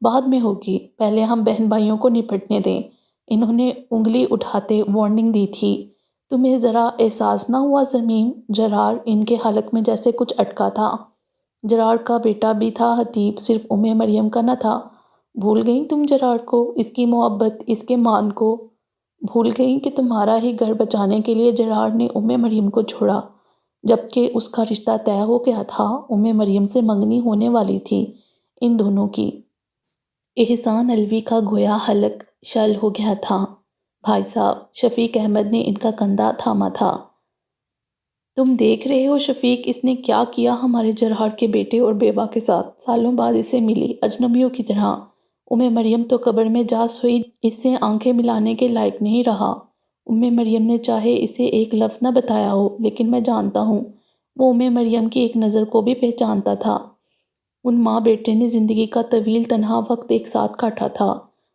بعد میں ہوگی، پہلے ہم بہن بھائیوں کو نپٹنے دیں۔ انہوں نے انگلی اٹھاتے وارننگ دی تھی۔ تمہیں ذرا احساس نہ ہوا زمین؟ جرار ان کے حلق میں جیسے کچھ اٹکا تھا۔ جرار کا بیٹا بھی تھا حتیب، صرف مریم کا نہ تھا۔ بھول گئیں تم جرار کو، اس کی محبت، اس کے مان کو؟ بھول گئیں کہ تمہارا ہی گھر بچانے کے لیے جرار نے مریم کو چھوڑا، جبکہ اس کا رشتہ طے ہو گیا تھا، مریم سے منگنی ہونے والی تھی ان دونوں کی۔ احسان علوی کا گویا حلق شل ہو گیا تھا۔ بھائی صاحب، شفیق احمد نے ان کا کندھا تھاما تھا۔ تم دیکھ رہے ہو شفیق، اس نے کیا کیا ہمارے جرار کے بیٹے اور بیوہ کے ساتھ؟ سالوں بعد اسے ملی، اجنبیوں کی طرح۔ مریم تو قبر میں جا سوئی، اس سے آنکھیں ملانے کے لائق نہیں رہا۔ مریم نے چاہے اسے ایک لفظ نہ بتایا ہو، لیکن میں جانتا ہوں وہ مریم کی ایک نظر کو بھی پہچانتا تھا۔ ان ماں بیٹے نے زندگی کا طویل تنہا وقت ایک ساتھ کاٹا تھا،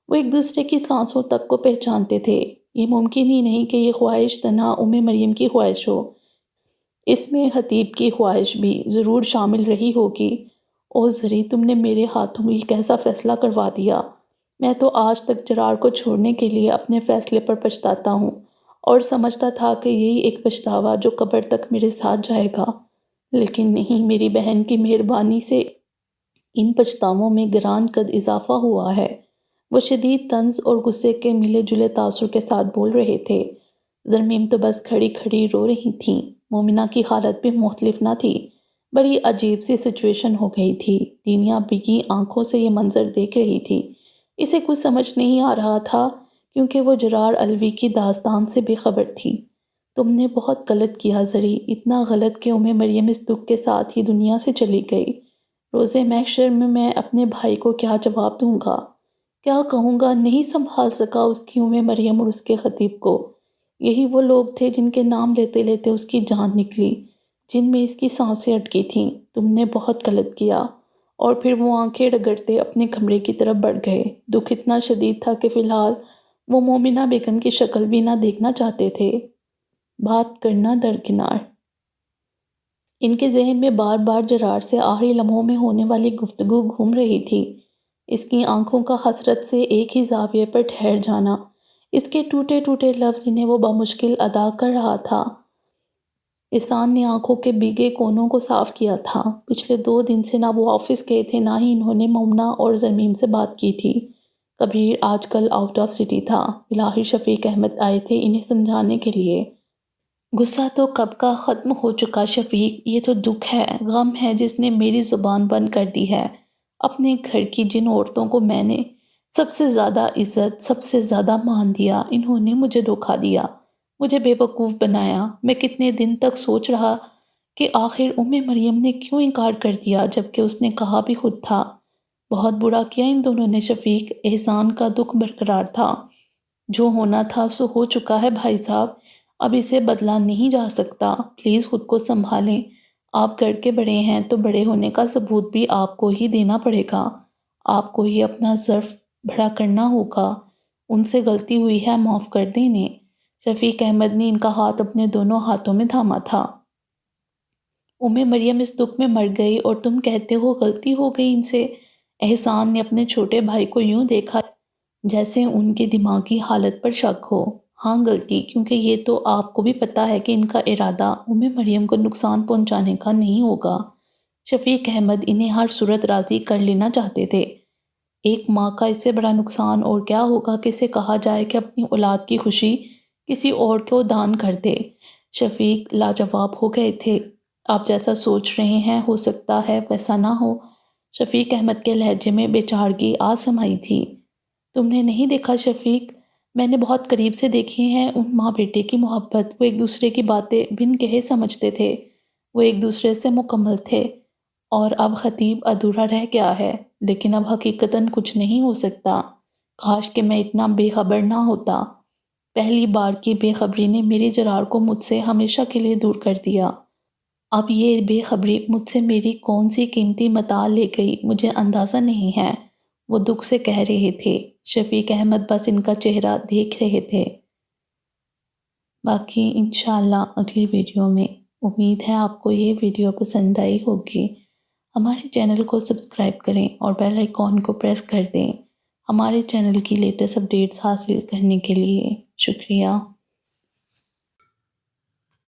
وہ ایک دوسرے کی سانسوں تک کو پہچانتے تھے۔ یہ ممکن ہی نہیں کہ یہ خواہش تنہا مریم کی خواہش ہو، اس میں حتیب کی خواہش بھی ضرور شامل رہی ہوگی۔ او زری، تم نے میرے ہاتھوں یہ کیسا فیصلہ کروا دیا؟ میں تو آج تک جرار کو چھوڑنے کے لیے اپنے فیصلے پر پچھتاتا ہوں، اور سمجھتا تھا کہ یہی ایک پچھتاوا جو قبر تک میرے ساتھ جائے گا، لیکن نہیں، میری بہن کی مہربانی سے ان پچھتاووں میں گران قد اضافہ ہوا ہے۔ وہ شدید طنز اور غصے کے ملے جلے تاثر کے ساتھ بول رہے تھے۔ زرمیم تو بس کھڑی کھڑی رو رہی تھیں۔ مومنہ کی حالت بھی مختلف نہ تھی، بڑی عجیب سی سچویشن ہو گئی تھی۔ دینیا بھیگی آنکھوں سے یہ منظر دیکھ رہی تھی۔ اسے کچھ سمجھ نہیں آ رہا تھا، کیونکہ وہ جرار علوی کی داستان سے بے خبر تھی۔ تم نے بہت غلط کیا زری، اتنا غلط کہ مریم اس دکھ کے ساتھ ہی دنیا سے چلی گئی۔ روز محشر میں اپنے بھائی کو کیا جواب دوں گا؟ کیا کہوں گا؟ نہیں سنبھال سکا اس کی مریم اور اس کے خطیب کو۔ یہی وہ لوگ تھے جن کے نام لیتے لیتے اس کی جان نکلی، جن میں اس کی سانسیں اٹکی تھیں۔ تم نے بہت غلط کیا۔ اور پھر وہ آنکھیں رگڑتے اپنے کمرے کی طرف بڑھ گئے۔ دکھ اتنا شدید تھا کہ فی الحال وہ مومنہ بیگم کی شکل بھی نہ دیکھنا چاہتے تھے۔ بات کرنا درکنار۔ ان کے ذہن میں بار بار جرار سے آخری لمحوں میں ہونے والی گفتگو گھوم رہی تھی۔ اس کی آنکھوں کا حسرت سے ایک ہی زاویے پر ٹھہر جانا، اس کے ٹوٹے ٹوٹے لفظ انہیں وہ بمشکل ادا کر رہا تھا۔ احسان نے آنکھوں کے بھیگے کونوں کو صاف کیا تھا۔ پچھلے 2 دن سے نہ وہ آفس گئے تھے، نہ ہی انہوں نے مومنہ اور زرمیم سے بات کی تھی۔ کبیر آج کل آؤٹ آف سٹی تھا۔ بالآخر شفیق احمد آئے تھے انہیں سمجھانے کے لیے۔ غصہ تو کب کا ختم ہو چکا شفیق، یہ تو دکھ ہے، غم ہے جس نے میری زبان بند کر دی ہے۔ اپنے گھر کی جن عورتوں کو میں نے سب سے زیادہ عزت، سب سے زیادہ مان دیا، انہوں نے مجھے دھوکا دیا، مجھے بے وقوف بنایا۔ میں کتنے دن تک سوچ رہا کہ آخر مریم نے کیوں انکار کر دیا، جبکہ اس نے کہا بھی خود تھا۔ بہت برا کیا ان دونوں نے شفیق۔ احسان کا دکھ برقرار تھا۔ جو ہونا تھا سو ہو چکا ہے بھائی صاحب، اب اسے بدلا نہیں جا سکتا۔ پلیز خود کو سنبھالیں، آپ گھر کے بڑے ہیں تو بڑے ہونے کا ثبوت بھی آپ کو ہی دینا پڑے گا۔ آپ کو ہی اپنا ظرف بڑا کرنا ہوگا۔ ان سے غلطی ہوئی ہے، معاف کر دیں انہیں۔ شفیق احمد نے ان کا ہاتھ اپنے دونوں ہاتھوں میں تھاما تھا۔ مریم اس دکھ میں مر گئی اور تم کہتے ہو غلطی ہو گئی ان سے؟ احسان نے اپنے چھوٹے بھائی کو یوں دیکھا جیسے ان کی دماغی حالت پر شک ہو۔ ہاں غلطی، کیونکہ یہ تو آپ کو بھی پتہ ہے کہ ان کا ارادہ مریم کو نقصان پہنچانے کا نہیں ہوگا۔ شفیق احمد انہیں ہر صورت راضی کر لینا چاہتے تھے۔ ایک ماں کا اس سے بڑا نقصان اور کیا ہوگا کہ اسے کہا جائے کہ اپنی اولاد کی خوشی کسی اور کو دان کر دے۔ شفیق لاجواب ہو گئے تھے۔ آپ جیسا سوچ رہے ہیں ہو سکتا ہے ویسا نہ ہو۔ شفیق احمد کے لہجے میں بے چارگی آ سمائی تھی۔ تم نے نہیں دیکھا شفیق، میں نے بہت قریب سے دیکھی ہیں ان ماں بیٹے کی محبت۔ وہ ایک دوسرے کی باتیں بن کہے سمجھتے تھے، وہ ایک دوسرے سے مکمل تھے۔ اور اب خطیب ادھورا رہ گیا ہے، لیکن اب حقیقتاً کچھ نہیں ہو سکتا۔ کاش کہ میں اتنا بے خبر نہ ہوتا۔ پہلی بار کی بے خبری نے میری جرار کو مجھ سے ہمیشہ کے لیے دور کر دیا۔ اب یہ بے خبری مجھ سے میری کون سی قیمتی متاع لے گئی مجھے اندازہ نہیں ہے۔ وہ دکھ سے کہہ رہے تھے۔ شفیق احمد بس ان کا چہرہ دیکھ رہے تھے۔ باقی انشاءاللہ اگلی ویڈیو میں امید ہے آپ کو یہ ویڈیو پسند آئی ہوگی۔ ہمارے چینل کو سبسکرائب کریں اور بیل آئیکن کو پریس کر دیں ہمارے چینل کی لیٹسٹ اپڈیٹس حاصل کرنے کے لیے۔ شکریہ۔